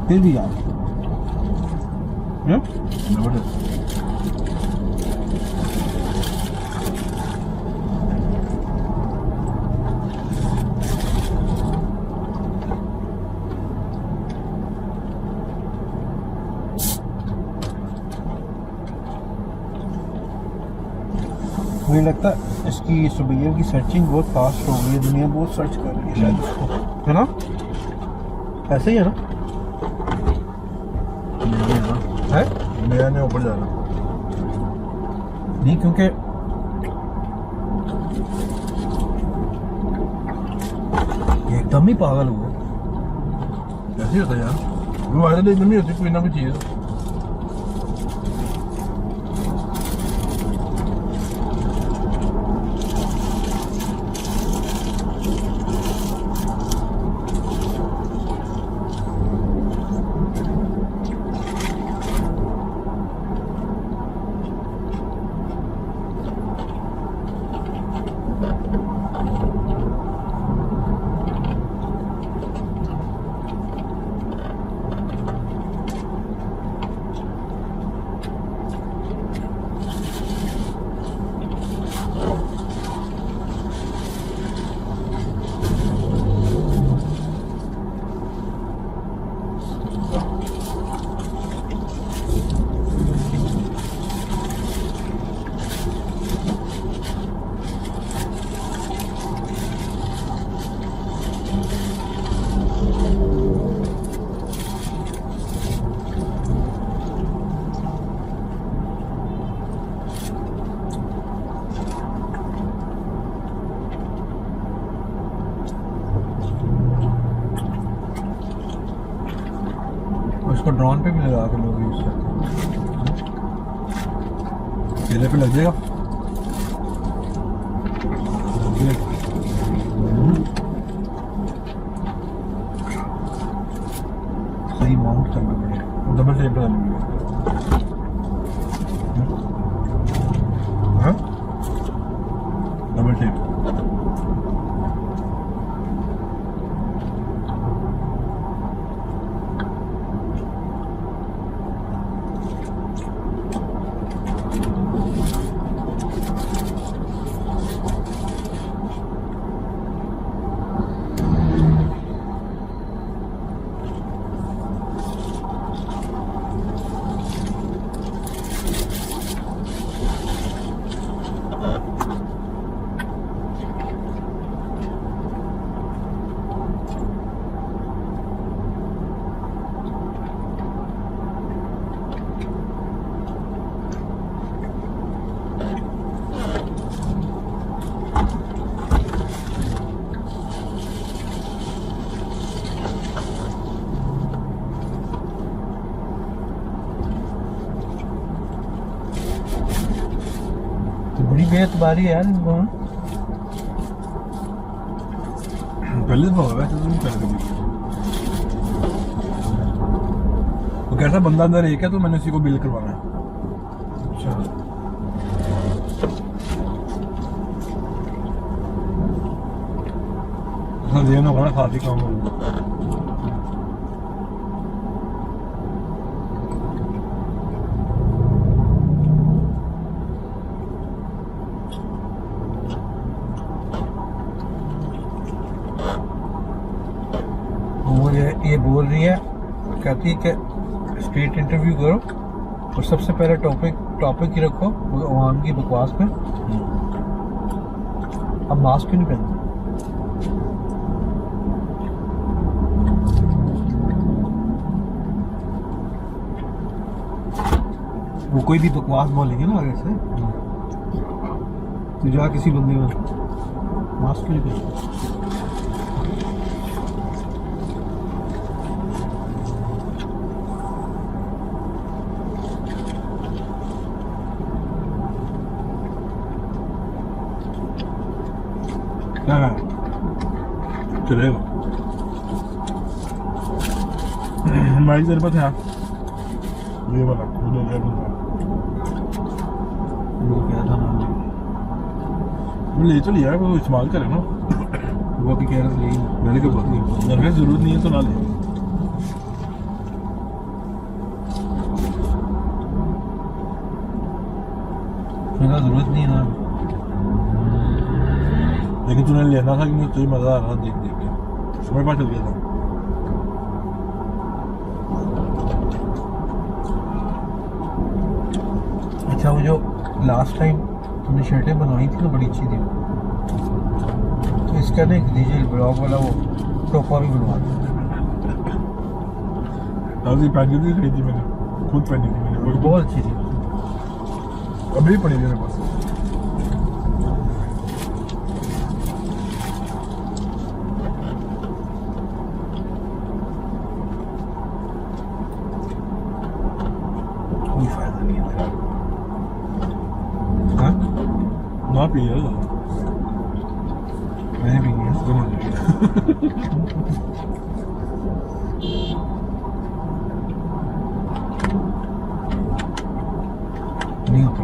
फिर भी यार मुझे लगता है इसकी सुबैया की सर्चिंग बहुत फास्ट हो गई है, दुनिया बहुत सर्च कर रही है शायद उसको, है ना? ऐसे ही है ना? है? नया नया ऊपर जा रहा नहीं, क्योंकि ये एकदम ही पागल हुआ। ऐसे ही होता है यार, वो वायरल एकदम ही होती कोई ना कोई चीज। उसको ड्रोन पे भी लगा के लोग यूज करते हैं। केले पे लग जाएगा। सही माउंट करना पड़ेगा। डबल टेप डालेंगे। हाँ डबल टेप। बड़ी बेतबारी है यार इनको। पहले तो होगा वैसे तो नहीं पहले कभी। वो कैसा बंदा अंदर एक है तो मैंने उसी को बिल करवाना है। अच्छा, हाँ देना होगा ना, साथ ही काम होगा। रही है, कहती है कि स्ट्रेट इंटरव्यू करो और सबसे पहले टॉपिक ही रखो वो आवाम की बकवास पे। अब मास्क क्यों नहीं पहनते? वो कोई भी बकवास बोलेंगे ना आगे से, तो जा किसी बंदे में मास्क क्यों नहीं पहनते? क्या है? चलेगा। हमारी तेरे पास है ये वाला मुझे क्या बोलता है? वो क्या था नाम? वो ले तो लिया है, वो इस्तेमाल करे ना। वो भी कह रहा था यही। मैंने कहा बहुत नहीं, मैंने कहा जरूरत नहीं है तो ना ले। जरूरत नहीं है ना, लेकिन तूने लेना था कि मुझे तुझे मजा आ रहा था देख देख के, समझ पा चल गया था। अच्छा वो जो लास्ट टाइम तुमने शर्टें बनवाई थी ना, बड़ी अच्छी थी, तो इसका ना एक डीजे ब्लॉग वाला वो टोपा भी बनवा दिया। अभी पहन के खरीदी मैंने, खुद पहनी थी मैंने, बहुत अच्छी थी। अभी पड़ी थी मेरे पास। कोई फायदा नहीं है। हाँ ना पी यार, मैंने भी किया। नहीं होता,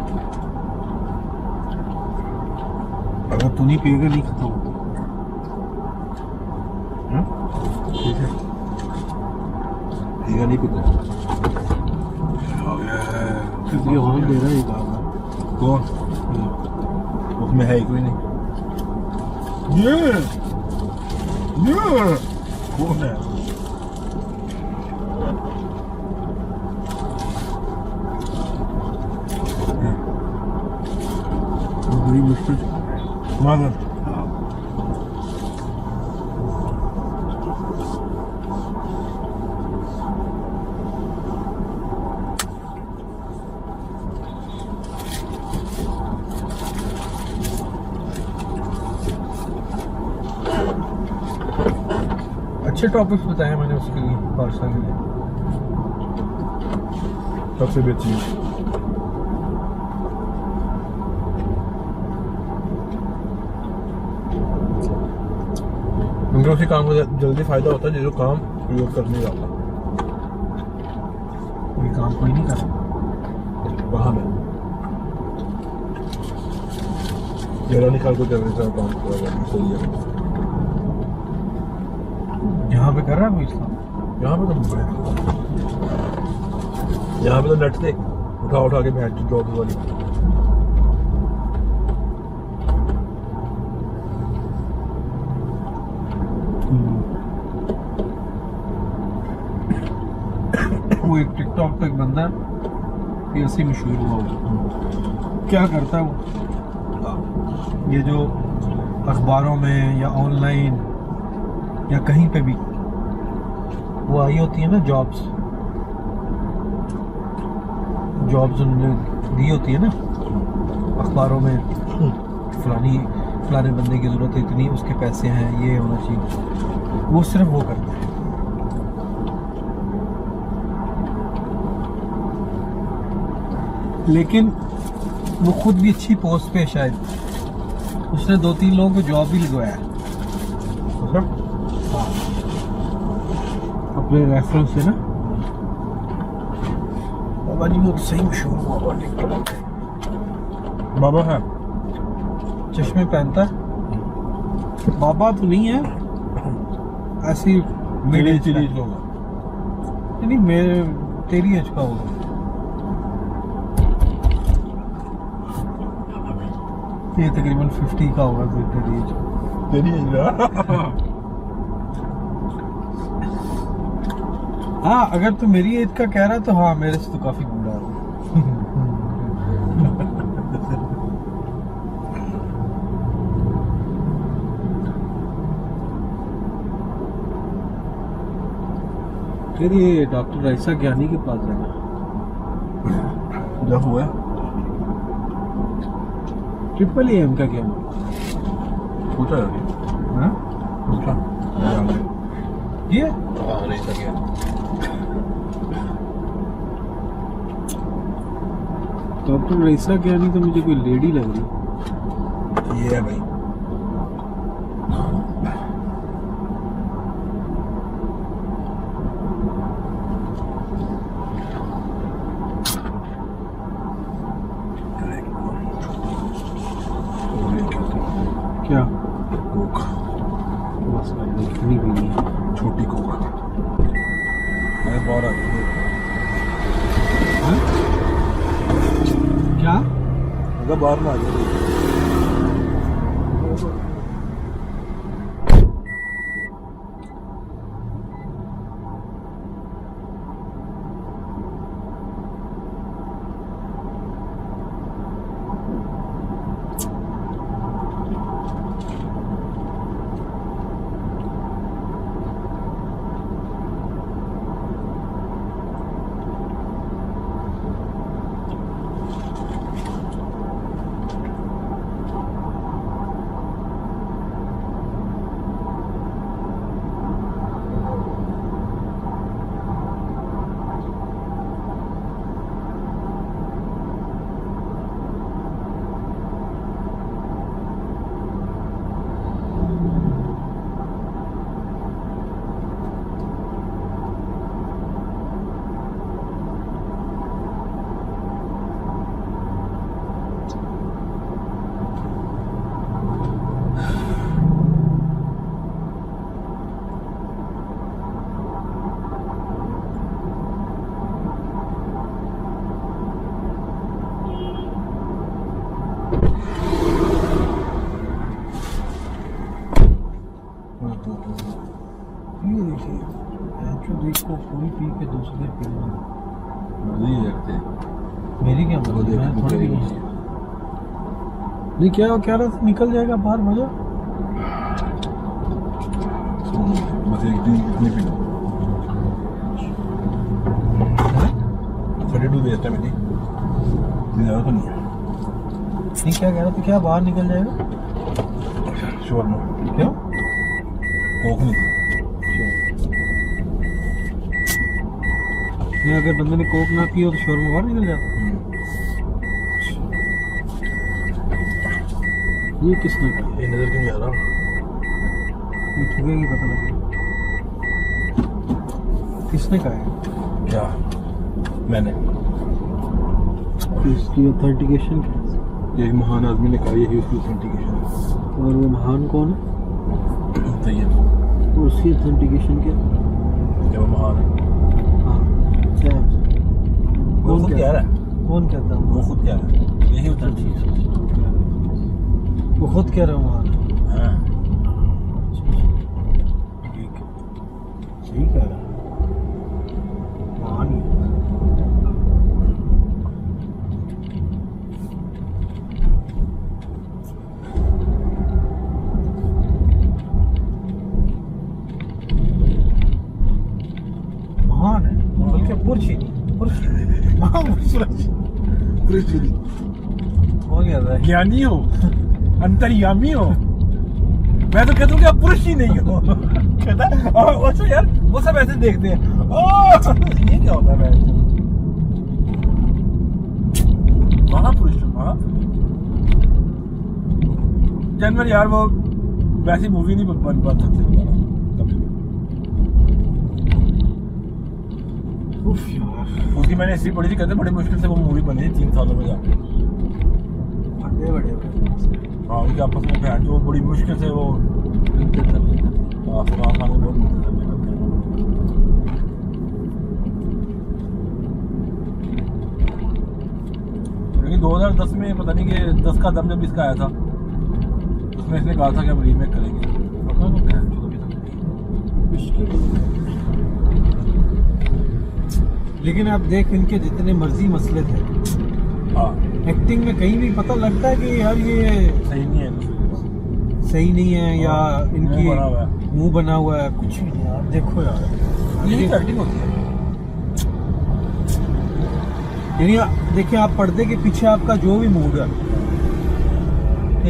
अगर तू नहीं पिएगा नहीं खत्म होगा। ठीक है, नहीं पीता। ये और दे रहा है एक आधा। कौन? उसमें है ही कोई नहीं। ये कौन है? बड़ी मुश्किल माधव अच्छे टॉपिक्स बताए मैंने उसके लिए, पार्सा के लिए। सबसे बेहतरीन। क्योंकि उसी काम को जल्दी फायदा होता है जो काम प्रयोग करने वाला। कोई काम कोई नहीं कर सकता वहाँ में जरा निकाल को करने का काम पूरा सही है। यहाँ पे कर रहा है कोई इसका? यहाँ पे तो यहाँ पे तो नेट से उठा के बैठ जॉब वाली। वो एक टिकटॉक पे एक बंदा है, ऐसे ही मशहूर हुआ वो। क्या करता है वो, ये जो अखबारों में या ऑनलाइन या कहीं पे भी वो आई होती है ना जॉब्स उन्होंने दी होती है ना अखबारों में, फलाने बंदे की ज़रूरत है इतनी, उसके पैसे हैं, ये होना चाहिए, वो सिर्फ वो करता है। लेकिन वो खुद भी अच्छी पोस्ट पे है शायद, उसने 2-3 लोगों को जॉब भी लगवाया है अपने रेफरेंस से ना। बाबा जी वो सही मशहूर हुआ टिकटॉक पे। बाबा है, चश्मे पहनता है, बाबा तो नहीं है, ऐसी मेरी सीरीज होगा। नहीं मेरे तेरी एज का होगा, ये तकरीबन 50 का होगा तेरी एज। तेरी एज हाँ अगर तू मेरी एज का कह रहा तो हाँ मेरे से तो काफी बूढ़ा है। फिर ये डॉक्टर राइसा ज्ञानी के पास जाना जब हुआ ट्रिपल एम का क्या मतलब? पूछा है हाँ? पूछा ये नहीं सके डॉक्टर राइसा ज्ञानी तो मुझे कोई लेडी लग रही। ये है भाई क्या कोक बस देखनी भी नहीं है। छोटी कोक मैं बहुत हाँ? क्या अगर बाहर में आ जाए ये देखिए को पूरी पी के दूसरे पी नहीं रखते मेरी क्या मर्जी मैं थोड़ी पी नहीं क्या कह रहा था निकल जाएगा बाहर मजा बस एक दिन इतनी पी लो 32 वेस्ट है मेरी ज़्यादा तो नहीं है नहीं क्या कह रहा था क्या बाहर निकल जाएगा श्योर नो क्यों कोक नहीं थी नहीं अगर बंदे ने कोक ना पी हो तो शोर में बाहर निकल जाता ये किसने कहा ये नजर क्यों नहीं आ रहा ये छुएगी पता लगे किसने कहा है क्या मैंने इसकी ऑथेंटिकेशन क्या है? ये महान आदमी ने कहा यही उसकी ऑथेंटिकेशन और वो महान कौन है सही है तो उसकी ऑथेंटिकेशन क्या है? क्या वो महान है हाँ क्या है वो खुद कह रहा है कौन कहता है वो खुद कह रहा है यही ऑथेंटिकेशन वो खुद कह रहा है महान है हाँ ठीक है सही कह रहा है महान ही है। महान है बल्कि पुरुष ही कौन कह रहा है ज्ञानी हो अंतर्यामी हो मैं तो कहता हूँ कि आप पुरुष ही नहीं हो कहता अच्छा यार वो सब ऐसे देखते हैं ये क्या होता है महापुरुष जानवर यार वो वैसी मूवी नहीं बन सकती उफ यार उसकी मैंने हिस्ट्री पढ़ी थी कहते बड़ी मुश्किल से वो मूवी बनी थी 3 सालों में जाके बड़े हाँ उनके आपस में बहन जो बड़ी मुश्किल से वो फरहान खान को बहुत मुश्किल से निकलते हैं क्योंकि 2010 में पता नहीं कि 10 का दम जब इसका आया था उसमें इसने कहा था कि हम रीमेक करेंगे पता नहीं क्या है, जो कभी तक नहीं। लेकिन आप देख इनके जितने मर्जी मसले थे, हाँ एक्टिंग में कहीं भी पता लगता है कि यार ये सही नहीं है सही नहीं है या इनकी मुंह बना हुआ है। मुंह बना हुआ है, कुछ भी नहीं यार। देखो यार यही एक्टिंग होती है। यानी देखिए आप पर्दे के पीछे आपका जो भी मूड है,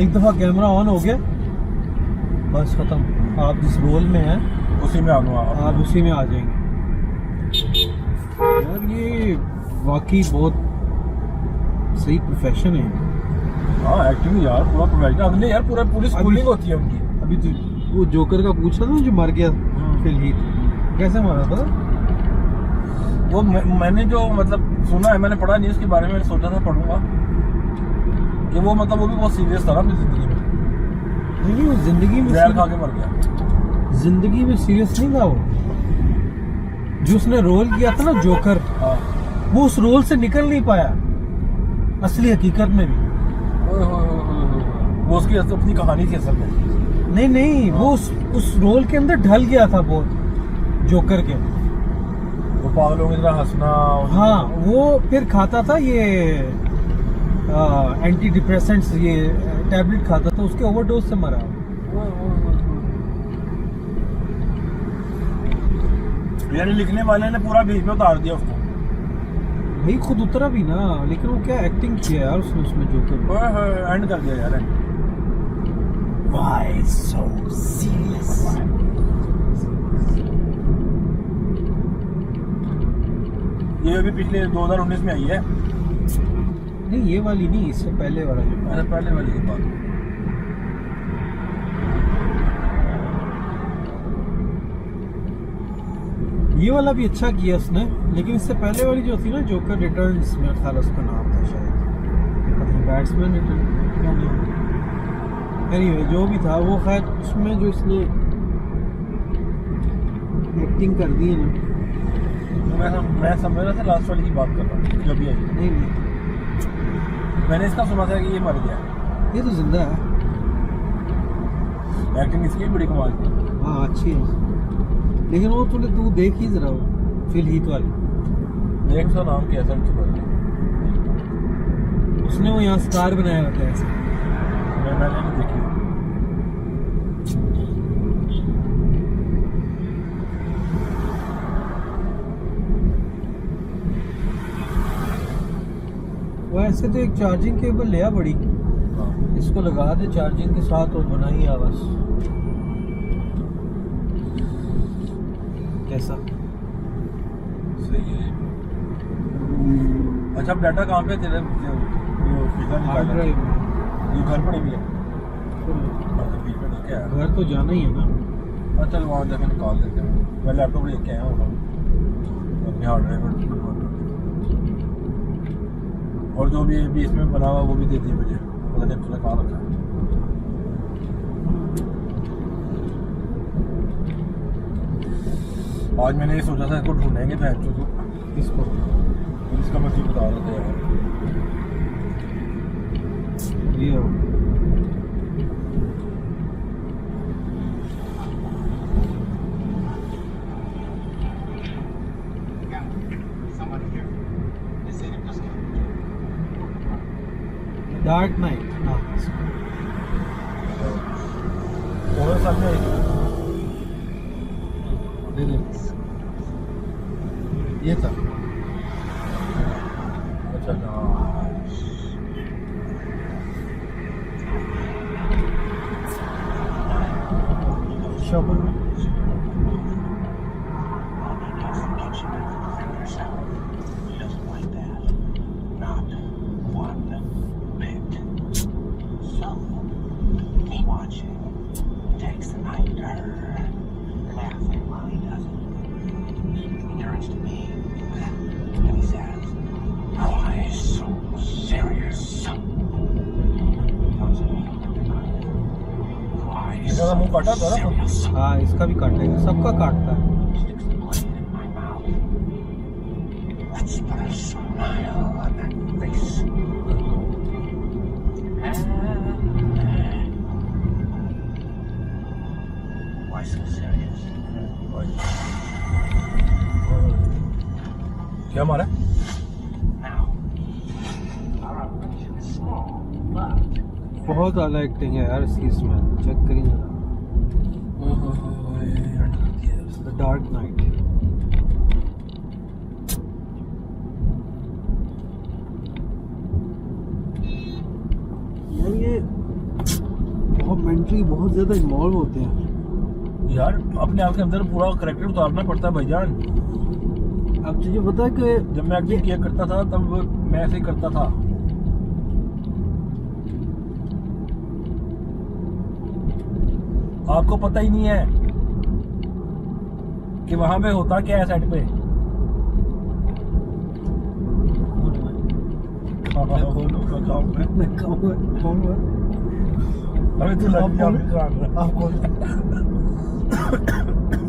एक दफा कैमरा ऑन हो गया बस खत्म, आप जिस रोल में हैं उसी में आऊँगा आप उसी में आ जाएंगे। यार ये वाकई बहुत सही प्रोफेशन है। हाँ एक्टिंग यार पूरा प्रोफेशनल नहीं यार, पूरा पूरी स्कूलिंग होती है उनकी। अभी तो वो जोकर का पूछा था जो मर गया फिल हीथ, कैसे मरा था? वो मैंने जो मतलब सुना है, मैंने पढ़ा नहीं उसके बारे में, सोचा था पढ़ूंगा कि वो मतलब वो भी बहुत सीरियस था ना अपनी जिंदगी में। नहीं वो जिंदगी में जहर खा के मर गया। जिंदगी में सीरियस नहीं था वो, जो उसने रोल किया था ना जोकर, हाँ वो उस रोल से निकल नहीं पाया असली हकीकत में भी। वो उसकी अपनी कहानी थी असल में। नहीं वो उस रोल के अंदर ढल गया था बहुत, जोकर के। वो पागलों की तरह हंसना। हाँ वो फिर खाता था ये एंटी डिप्रेसेंट्स, ये टैबलेट खाता था, उसके ओवरडोज से मरा। यानी लिखने वाले ने पूरा बीच में उतार दिया उसको। भाई खुद उतरा भी ना, लेकिन वो क्या एक्टिंग किया यार उसने उसमें जोकर। एंड कर दिया यार। Why so serious? ये अभी पिछले 2019 में आई है। नहीं ये वाली नहीं, इससे पहले वाला जो अरे पहले वाली की बात। ये वाला भी अच्छा किया उसने, लेकिन इससे पहले वाली जो थी ना जोकर रिटर्न्स, मेरा ख्याल उसका नाम था शायद, बैट्समैन रिटर्न क्या नहीं, एनीवे जो भी था वो, खैर उसमें जो इसने एक्टिंग कर दी है ना, मैं समझ रहा था लास्ट वाली की बात कर रहा हूँ जो भी आई। नहीं मैंने इसका सुना था कि ये मर गया। ये तो जिंदा है। एक्टिंग इसकी भी बड़ी कमाल थी। हाँ अच्छी है, लेकिन वो तू देख ही जरा वो फिल हीथ वाली, देख उसका नाम क्या है, सर्च कर। उसने वो यहाँ स्टार बनाया होता है ऐसे। मैंने नहीं देखी। वो ऐसे तो एक चार्जिंग केबल लिया बड़ी, इसको लगा दे चार्जिंग के साथ और बनाई आवाज। कैसा सही है। अच्छा अब डाटा कहाँ पे तेरे पिछला हार्ड निकाला? ड्राइव में। ये घर पड़ी भी है। मतलब बीच में लेके आया। घर तो जाना ही है ना। हाँ चल वहाँ जाके निकाल देते हैं। मैं लैपटॉप लेके आया हूँ अपने हार्ड ड्राइव में। और जो भी अभी इसमें बना हुआ वो भी दे दिए मुझे, पता नहीं तूने कहाँ रखा है। आज मैंने ये सोचा था इसको ढूंढेंगे बहन को, इसको इसका मैं बता रहा था यार। ये हो। डार्क नाइट हाँ। और सामने ये था। अच्छा शॉपर में इसका मुंह काटा था ना। हाँ इसका भी काटेगा, सबका काटता है। क्या मारा है? बहुत आला एक्टिंग है यार इसकी इसमें, चेक करिए द डार्क नाइट। यार ये बहुत मेंटली बहुत ज्यादा इन्वॉल्व होते हैं यार अपने आप के अंदर पूरा करेक्टर उतारना पड़ता है भाईजान। अब तुझे पता है कि जब मैं एक्टिंग किया करता था तब मैं ऐसे ही करता था। आपको पता ही नहीं है कि वहां पे होता क्या है सेट पे। अरे तू लग गया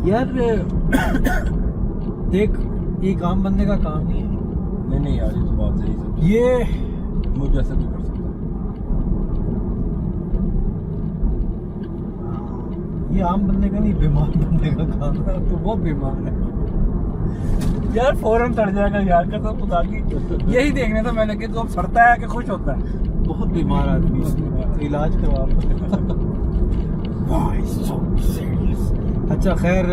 यार देख, एक आम बंदे का काम नहीं है नहीं यार, ये तो बात सही है। ये। मुझ जैसा भी कर सकता ये आम बंदे का नहीं, बीमार बंदे का काम है। तो बहुत बीमार है यार, फौरन चढ़ जाएगा यार कसम खुदा की। यही देखने था मैंने कि तू अब सड़ता है कि खुश होता है। बहुत बीमार आदमी है, इलाज करवा। अच्छा खैर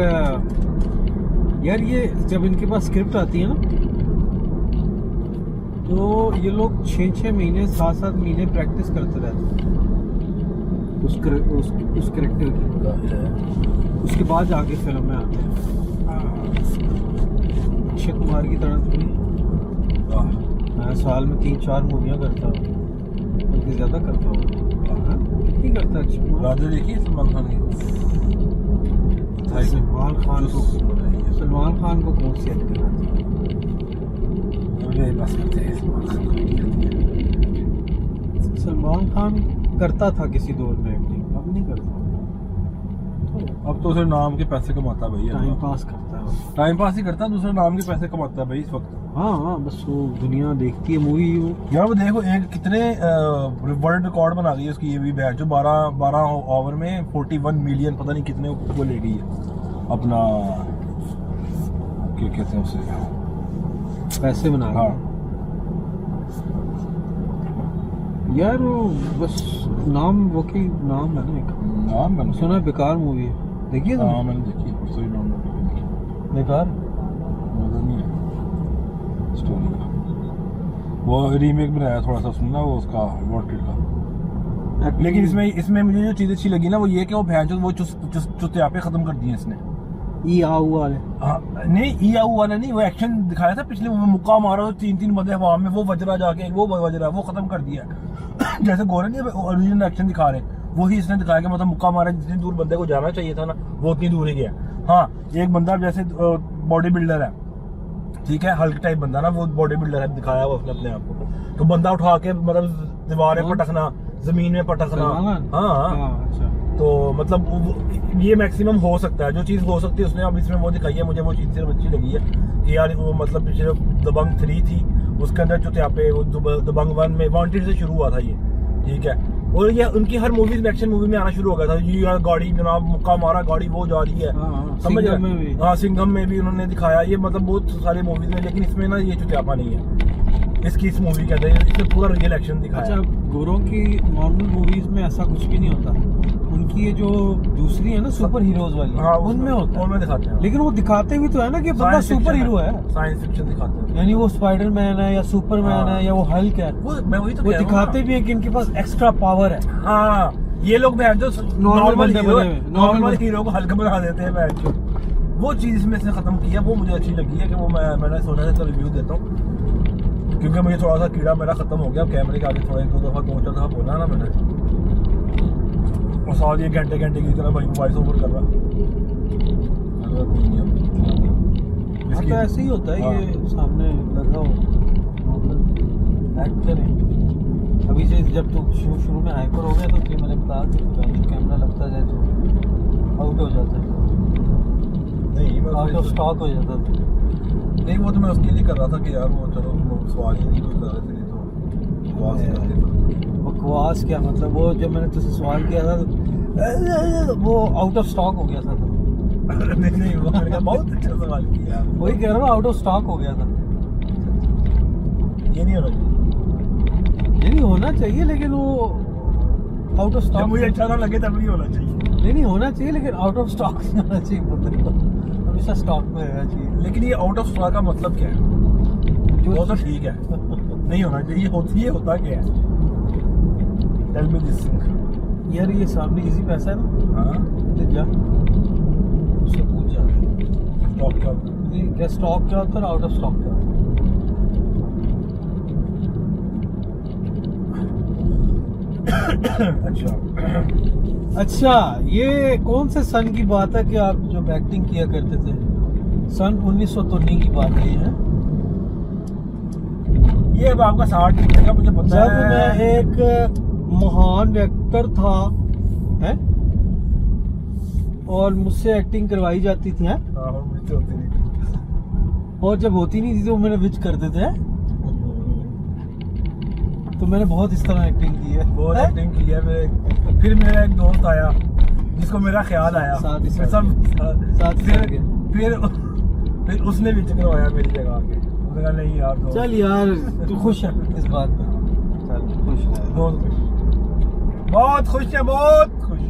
यार, ये जब इनके पास स्क्रिप्ट आती है ना, तो ये लोग 6-6 महीने 7-7 महीने प्रैक्टिस करते रहते हैं उस करेक्टर की। उसके बाद जाके फिल्म में आते हैं। अक्षय कुमार की तरह थोड़ी मैं साल में 3-4 मूवियाँ करता हूँ, बल्कि ज़्यादा करता हूँ। कितनी करता है अक्षय कुमार? राधे देखिए सलमान खान की। सलमान खान को कौन सी एक्टिंग आती है? सलमान खान करता था किसी दौर में एक्टिंग, अब नहीं करता। अब तो उसे नाम के पैसे कमाता है भाई। टाइम पास करता है, टाइम पास ही करता है, दूसरे नाम के पैसे कमाता है भाई इस वक्त। हाँ बस वो दुनिया देखती है मूवी। वो यार वो देखो, एक कितने वर्ल्ड रिकॉर्ड बना गई है उसकी ये भी बैच, जो 12 ओवर में 41 मिलियन पता नहीं कितने वो ले गई है अपना, क्या कहते हैं उसे, पैसे बना रहे हाँ। हैं। यार वो बस नाम, वो की नाम है ना एक, नाम मैंने सुना है, बेकार मूवी है, देखिए हाँ मैंने देखी है, परसों ही नाम बेकार। मजा नहीं है स्टोरी का। वो रीमेक बनाया थोड़ा सा, सुनना वो उसका वॉन्टेड का। लेकिन इसमें मुझे जो चीज़ अच्छी लगी ना, वो ये कि वो भैंस वो चुतियापे खत्म कर दिए इसने। ई आऊ वाले नहीं, ई आऊ वाला नहीं, वो एक्शन दिखाया था पिछले, वो मुक्का मारा तो 3-3 बंदे हवा में, वो वजरा जाके वो वजरा वो खत्म कर दिया। जैसे गोरे नहीं ओरिजिनल एक्शन दिखा रहे, वही इसने दिखाया कि मतलब मुक्का मारा, जितनी दूर बंदे को जाना चाहिए था ना वो उतनी दूर ही गया। हाँ, एक बंदा जैसे बॉडी बिल्डर है, ठीक है, हल्क टाइप बंदा ना, वो बॉडी बिल्डर है, दिखाया वो उसने अपने आप को। तो बंदा उठा के मतलब दीवार में पटकना, जमीन में पटकना। हाँ, अच्छा। तो मतलब ये मैक्सिमम हो सकता है, जो चीज़ हो सकती है उसने अब इसमें वो दिखाई है। मुझे वो चीज़ सिर्फ अच्छी लगी है कि यार वो मतलब सिर्फ दबंग 3 थी, उसके अंदर जो पे वो दबंग 1 में वांटेड से शुरू हुआ था ये, ठीक है। और ये उनकी हर मूवीज में, एक्शन मूवी में आना शुरू हो गया था। ये यार गाड़ी जनाब मुक्का मारा, गाड़ी वो जा रही है, समझ रहे? हाँ, सिंघम में भी उन्होंने दिखाया ये, मतलब बहुत सारे मूवीज में। लेकिन इसमें ना ये चुतियापा नहीं है इसकी, इस मूवी के अंदर इसमें पूरा रियल एक्शन दिखाया। अच्छा, गोरों की नॉर्मल मूवीज में ऐसा कुछ भी नहीं होता, उनकी ये जो दूसरी है ना सुपर हीरोज वाली, हाँ, उनमें होता है, उनमें दिखाते हैं। लेकिन वो दिखाते भी तो है ना कि बंदा सुपर हीरो है, साइंस फिक्शन दिखाते हैं, यानी वो स्पाइडरमैन है या सुपरमैन है या वो हल्क है, मैं वही तो वो दिखाते भी है कि इनके पास एक्स्ट्रा पावर है। हाँ, ये लोग जो नॉर्मल हीरो को हल्का बना देते हैं। वो चीज इसमें से खत्म की है, वो मुझे अच्छी लगी है कि वो मैंने सोचा था रिव्यू देता हूँ, क्योंकि मुझे थोड़ा सा कीड़ा मेरा खत्म हो गया। कैमरे के आगे थोड़ा 1-2 दफा 2-4 दफा बोला ना मैंने, और साथ ये घंटे की तरह भाई वॉइस ओवर कर रहा। तो ऐसे ही होता है, ये सामने लगा हो एक्ट करें। अभी से जब तो शुरू में हाइपर हो गया तो फिर मैंने कहा कि कैमरा लगता जाए तो आउट हो जाता है, नहीं आउट ऑफ स्टॉक हो जाता था। नहीं, वो तो मैं उसके लिए कर रहा था कि यार वो चलो सवाल ही नहीं कोई कर रहे थे, तो बकवास ही करते थे। बकवास क्या मतलब, वो जब मैंने तुझसे सवाल किया था तो वो आउट ऑफ स्टॉक हो गया था। नहीं, वो मैंने कहा बहुत अच्छा सवाल किया, वही कह रहा हूँ, आउट ऑफ स्टॉक हो गया था। ये नहीं होना चाहिए। ये नहीं होना चाहिए, लेकिन वो आउट ऑफ जब स्टॉक। मुझे अच्छा ना लगे तब नहीं होना चाहिए। नहीं होना चाहिए, लेकिन आउट ऑफ स्टॉक नहीं होना चाहिए, पता नहीं, हमेशा स्टॉक में रहना चाहिए। लेकिन ये आउट ऑफ स्टॉक का मतलब क्या है? वो तो ठीक है, नहीं होना चाहिए। होता क्या है? Tell me this thing. यार ये सामने इजी पैसा है ना, हाँ, ले जा उससे पूछ जा स्टॉक क्या होता है? ये क्या स्टॉक क्या होता है और आउट ऑफ स्टॉक क्या होता है? अच्छा, ये कौन से सन की बात है कि आप जब एक्टिंग किया करते थे? सन 1919 की बात है ये, ये अब आपका 60 निकलेगा, मुझे पता जब है। मैं एक महान एक्टर था, है, और मुझसे एक्टिंग करवाई जाती थी, है? हाँ, मुझे होती नहीं थी। और जब होती नहीं थी तो मेरे विच करते थे, तो मैंने बहुत इस तरह एक्टिंग की है। बहुत है? एक्टिंग की है मेरे। फिर मेरा एक दोस्त आया जिसको मेरा ख्याल आया, साथ ही फिर साथ फिर उसने भी करवाया मेरी जगह आके। उसने कहा नहीं यार दोस्त। चल यार, तू खुश है इस बात पे? चल खुश है। बहुत खुश, बहुत खुश है, बहुत खुश।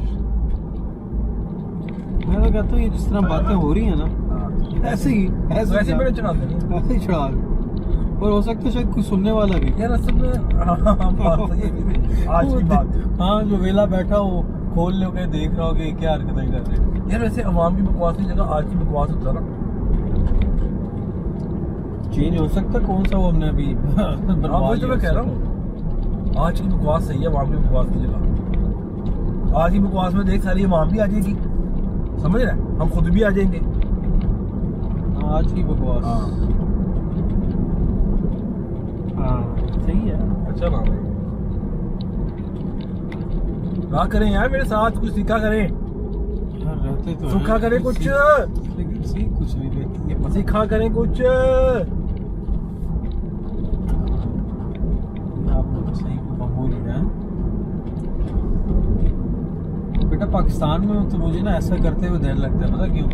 मैं तो कहता हूँ ये जिस तरह बातें हो रही है ना, हाँ। ऐसे ही वैसे मेरे चढ़ाते नहीं ऐसे ही चढ़ा दे। और हो सकता है शायद कुछ सुनने वाला भी, यार असल में। हाँ, बात सही है। आज की बात। हाँ, जो वेला बैठा हो खोल लो के देख रहा हो कि क्या हरकतें कर रहे हैं। यार वैसे अवाम की बकवास की जगह आज की बकवास होता ना। चेंज हो सकता है, कौन सा वो हमने अभी बनवा वही तो लिया मैं कह रहा हूँ, आज की बकवास सही है अवाम की बकवास की जगह। आज की बकवास में देख सारी अवाम भी आ जाएगी, समझ रहे हैं? हम खुद भी आ जाएंगे। आज की बकवास। हाँ सही है। अच्छा नाम है। ना करें यार, मेरे साथ कुछ सीखा करें, यार रहते तो सूखा हैं, करें कुछ, लेकिन सीख कुछ नहीं लेते। सीखा करें कुछ। आप लोग सही मामूल है। बेटा पाकिस्तान में तो मुझे ना ऐसा करते हुए डर लगता है, पता क्यों?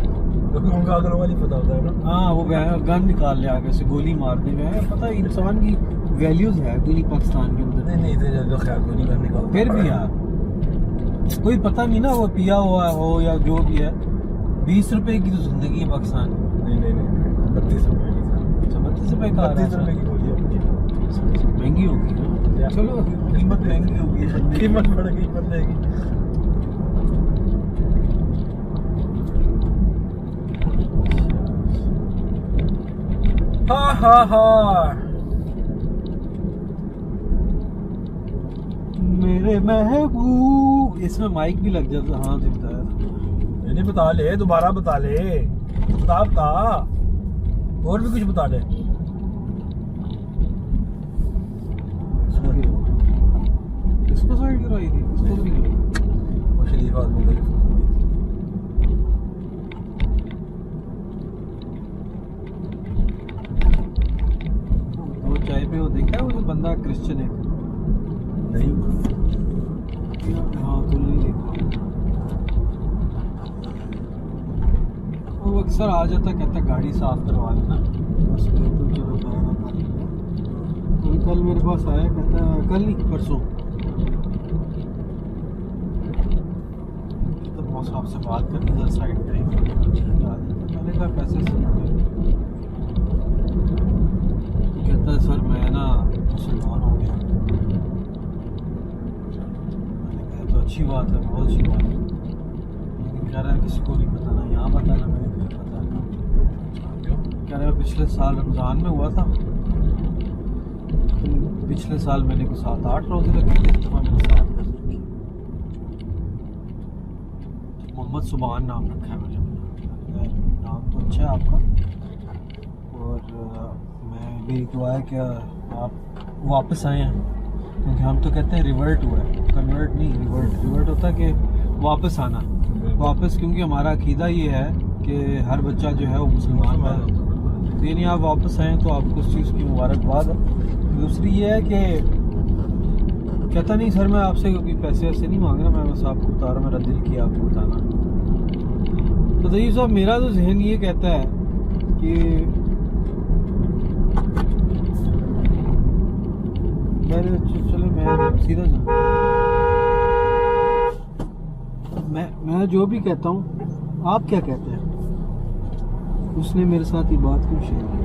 उनका अगर वाली पता होता है ना। हाँ, वो गन निकाल ले आगे से गोली मारने में, पता है इंसान की वैल्यूज है कोई नहीं पाकिस्तान के अंदर। नहीं इतने ज्यादा ख्याल कोई नहीं करने का। फिर भी यार कोई पता नहीं ना, वो पिया हुआ हो या जो भी है। 20 रुपए की तो जिंदगी है पाकिस्तान में। नहीं 32 रुपए की। 32 रुपए का 32 रुपए की गोली है। महंगी होगी ना। चलो कीमत महंगी होगी, कीमत बढ़ गई बंदे की। हाँ मेरे महबूब। इसमें माइक भी लग जाता। हाँ जी बताया। नहीं बता ले, दोबारा बता ले, बता और भी कुछ बता दे। किसको साइड करवाई थी? किसको भी करवाई? वो शरीफ आदमी को। वो चाय पे वो देखा है, वो जो बंदा क्रिश्चियन है? नहीं हाँ तो नहीं देखा। वो अक्सर आ जाता, कहता गाड़ी साफ करवा लेना, बस फिर तो चलो खाना खा लेंगे। तो कल मेरे पास आया, कहता कल नहीं परसों, तो बॉस आपसे बात करनी था साइड पे। मैंने कहा पैसे से कहता है सर मैं ना मुसलमान हो गया। मैंने कहा तो अच्छी बात है, बहुत अच्छी बात है, लेकिन कह रहा है किसी को नहीं बताना, यहाँ बताना। मैंने कहा बताना क्यों? कह रहा है पिछले साल रमज़ान में हुआ था, पिछले साल मैंने को 7-8 रोजे रखे थे, तो मैंने 7 रखे। मोहम्मद सुभान नाम रखा है मैंने। नाम तो अच्छा है आपका, और मेरी दुआ है कि आप वापस आए हैं, क्योंकि हम तो कहते हैं रिवर्ट हुआ है, कन्वर्ट नहीं, रिवर्ट होता है कि वापस आना, वापस, क्योंकि हमारा अकीदा ये है कि हर बच्चा जो है वो मुसलमान है। तो यानी आप वापस आए तो आपको उस चीज़ की मुबारकबाद है। दूसरी ये है कि कहता नहीं सर मैं आपसे कोई पैसे वैसे नहीं मांग रहा, मैं बस आपको बता रहा, मेरा दिल किया आपको बताना। तो तय्यूब साहब मेरा तो जहन ये कहता है कि चलो मैं सीधा जा, मैं जो भी कहता हूँ आप क्या कहते हैं? उसने मेरे साथ ये बात क्यों शेयर की?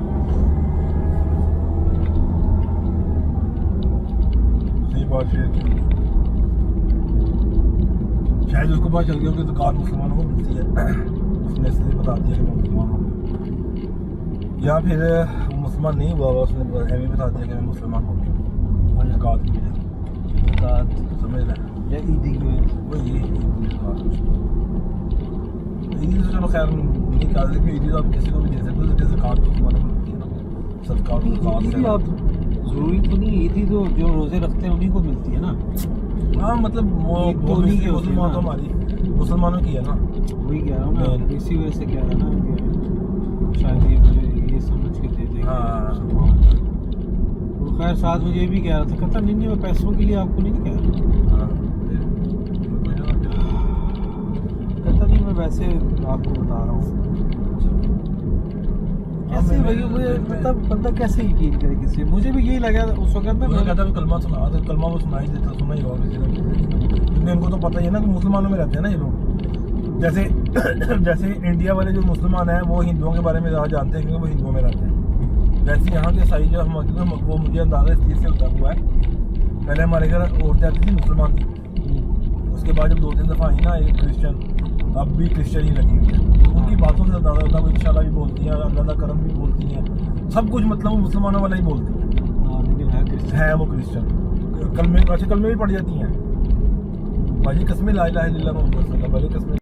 सही बात शेयर की, शायद उसको पता चल गया कि ज़कात मुसलमानों को मिलती है, उसने इसलिए बता दिया कि मैं मुसलमान हूँ, या फिर वो मुसलमान नहीं हुआ, उसने ऐसे बता दिया कि मैं मुसलमान हो गया ज़कात की वजह ज़कात समझ रहे हैं, या ईदी की वजह से? वही ईदी तो चलो खैर नहीं कहा कि ईदी तो आप किसी को भी दे सकते हो, लेकिन ज़कात मुसलमानों को मिलती है ना, सरकार ईदी भी आप ज़रूरी तो नहीं, ईदी तो जो रोज़े रखते हैं उन्हीं को मिलती है ना। हाँ मतलब वो ईद तो उन्हीं की होती है मुसलमान ना। तो हमारी मुसलमानों की है ना। वही कह रहा हूँ ना, इसी वजह से कह रहा ना कि शायद ये मुझे ये समझ के दे देंगे हाँ। वो खैर साथ मुझे ये भी कह रहा था, कहता नहीं मैं पैसों के लिए आपको नहीं कह रहा, हाँ, कहता नहीं मैं वैसे आपको बता रहा हूँ। कैसे भाई मुझे मतलब बंदा कैसे यकीन करे किसी, मुझे भी यही लगा उस वक्त में। मुझे कहता है कलमा सुना, तो कलमा वो सुनाई देता, सुना ही होगा किसी ने, क्योंकि इनको तो पता ही है ना कि मुसलमानों में रहते हैं ना ये लोग। जैसे जैसे इंडिया वाले जो मुसलमान हैं वो हिंदुओं के बारे में ज़्यादा जानते हैं क्योंकि वो हिंदुओं में रहते हैं। वैसे यहाँ के ईसाई जो मौजूद हैं वो मुझे अंदाज़ा इस चीज़ से होता हुआ है, पहले हमारे घर औरतें आती थी मुसलमान थी, उसके बाद जब 2-3 दफ़ा आई ना एक क्रिश्चियन, अब भी क्रिश्चियन ही लगी हुई है, उनकी बातों से अंदाज़ा होता है वो इंशाल्लाह भी बोलती हैं, अल्लाह का करम भी बोलती हैं, सब कुछ मतलब वो मुसलमानों वाला ही बोलती हैं, है वो क्रिश्चियन। कलमे अच्छा कलमे भी पढ़ जाती हैं भाजी, कसमें ला इलाहा इल्लल्लाह मुहम्मद रसूलुल्लाह, पहले कसमें